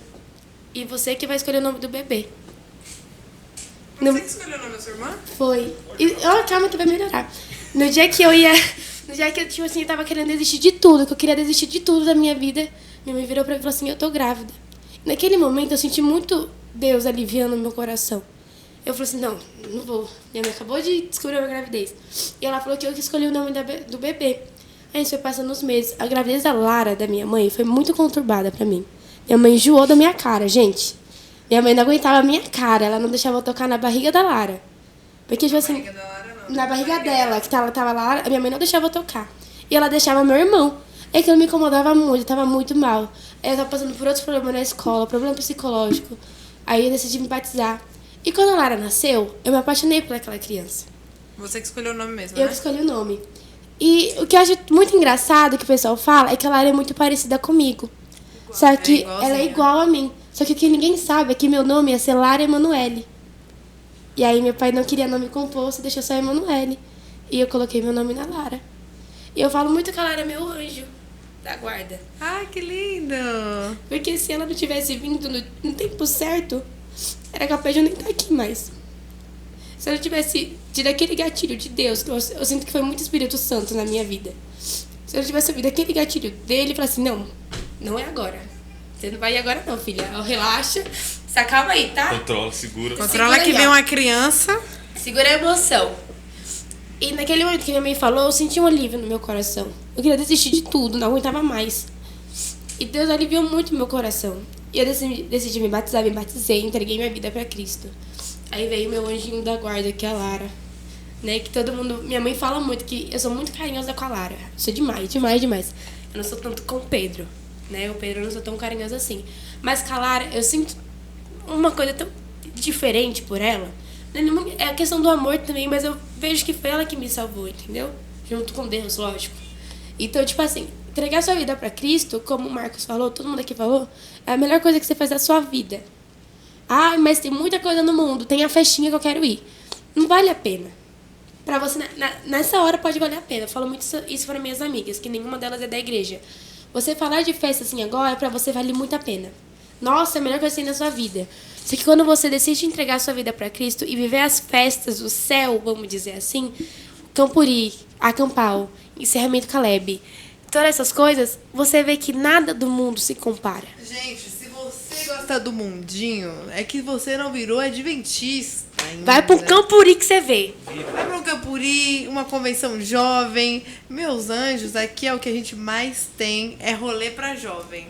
E você que vai escolher o nome do bebê.
Você que escolheu o nome da sua irmã?
Foi. E, calma que vai melhorar. No dia que eu, tipo assim, eu tava querendo desistir de tudo, que eu queria desistir de tudo da minha vida, minha mãe virou pra mim e falou assim, eu tô grávida. E naquele momento eu senti muito Deus aliviando o meu coração. Eu falei assim, não vou. Minha mãe acabou de descobrir a minha gravidez. E ela falou que eu que escolhi o nome do bebê. Aí isso foi passando os meses. A gravidez da Lara, da minha mãe, foi muito conturbada pra mim. Minha mãe enjoou da minha cara, gente. Minha mãe não aguentava a minha cara, ela não deixava eu tocar na barriga da Lara. Porque, tipo assim, na barriga dela, que ela tava lá, a minha mãe não deixava eu tocar. E ela deixava meu irmão. É que eu me incomodava muito, eu tava muito mal. Aí eu tava passando por outros problemas na escola, problema psicológico. Aí eu decidi me batizar. E quando a Lara nasceu, eu me apaixonei por aquela criança.
Você que escolheu o nome mesmo,
Eu
né?
que escolhi o nome. E o que eu acho muito engraçado, que o pessoal fala, é que a Lara é muito parecida comigo. Só que ela é igual a mim. Só que o que ninguém sabe é que meu nome ia ser Lara Emanuele. E aí meu pai não queria nome composto, deixou só Emanuele. E eu coloquei meu nome na Lara. E eu falo muito que a Lara é meu anjo da guarda.
Ai, que lindo!
Porque se ela não tivesse vindo no tempo certo, era capaz de eu nem estar aqui mais. Se ela tivesse tido aquele gatilho de Deus, que eu sinto que foi muito Espírito Santo na minha vida. Se eu tivesse ouvido aquele gatilho dele e falar assim, não é agora. Você não vai ir agora não, filha. Relaxa, se acalma aí, tá?
Controla, segura.
Controla
Segura
que
aí,
vem
ó.
uma criança.
Segura a emoção. E naquele momento que minha mãe falou, eu senti um alívio no meu coração. Eu queria desistir de tudo, não aguentava mais. E Deus aliviou muito meu coração. E eu decidi me batizar, me batizei, entreguei minha vida pra Cristo. Aí veio meu anjinho da guarda, que é a Lara. Né, que todo mundo... Minha mãe fala muito que eu sou muito carinhosa com a Lara. Eu sou demais. Eu não sou tanto com o Pedro. Né? O Pedro eu não sou tão carinhosa assim. Mas com a Lara, eu sinto uma coisa tão diferente por ela. É a questão do amor também, mas eu vejo que foi ela que me salvou, entendeu? Junto com Deus, lógico. Então, tipo assim, entregar sua vida pra Cristo, como o Marcos falou, todo mundo aqui falou, é a melhor coisa que você faz da sua vida. Mas tem muita coisa no mundo, tem a festinha que eu quero ir. Não vale a pena. Pra você, nessa hora pode valer a pena. Eu falo muito isso para minhas amigas, que nenhuma delas é da igreja. Você falar de festa assim agora, pra você vale muito a pena. Nossa, é a melhor coisa que tem na sua vida. Só que quando você decide entregar a sua vida pra Cristo e viver as festas do céu, vamos dizer assim, Campuri, Acampau, Encerramento Caleb, todas essas coisas, você vê que nada do mundo se compara.
Gente, se você gosta do mundinho, é que você não virou adventista ainda.
Vai pro Campuri que você vê.
Vai pra um Campuri, uma convenção jovem. Meus anjos, aqui é o que a gente mais tem, é rolê pra jovem.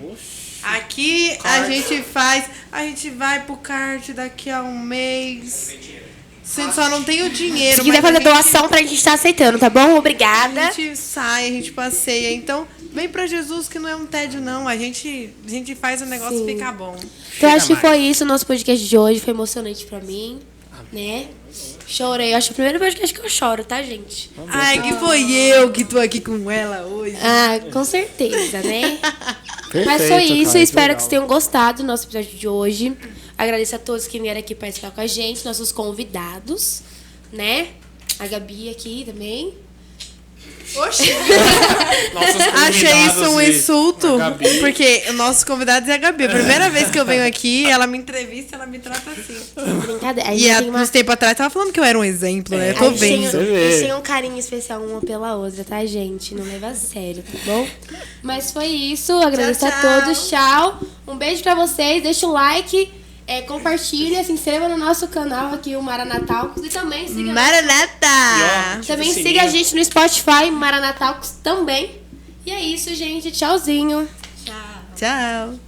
Aqui a gente vai pro kart daqui a um mês. A gente só não tem o dinheiro.
Se quiser
mas
fazer doação pra gente estar aceitando, tá bom? Obrigada.
A gente sai, a gente passeia. Então, Vem pra Jesus que não é um tédio, não. A gente faz o negócio
Sim.
ficar bom.
Então acho que
mais.
foi isso o nosso podcast de hoje. Foi emocionante pra mim, né? Chorei. Acho que é o primeiro podcast que eu choro, tá, gente?
Ai, que foi eu que tô aqui com ela hoje.
Ah, com certeza, né?
Perfeito,
Mas foi isso.
cara,
Espero
legal.
que vocês tenham gostado do nosso episódio de hoje. Agradeço a todos que vieram aqui participar com a gente, nossos convidados, né? A Gabi aqui também.
Oxi.
Nossos
Achei isso um
convidados e
insulto,
a Gabi.
porque o nosso convidado é a Gabi. A primeira vez que eu venho aqui, ela me entrevista, ela me trata assim.
Brincadeira. A
E
gente
há
tem uma...
uns tempos atrás, tava falando que eu era um exemplo, né? Eu
A
tô
gente tem-
vendo.
Você
a
vê.
gente tem um carinho especial uma pela outra, tá, gente? Não leva a sério, tá bom? Mas foi isso. Agradeço
Tchau,
a
tchau.
todos. Tchau. Um beijo pra vocês. Deixa o like, compartilha, se inscreva no nosso canal aqui, o Maranatalcos. E também siga,
Maranata!
também
Ativa o
siga a
sininho.
gente no Spotify, Maranatalcos também. E é isso, gente. Tchauzinho.
Tchau.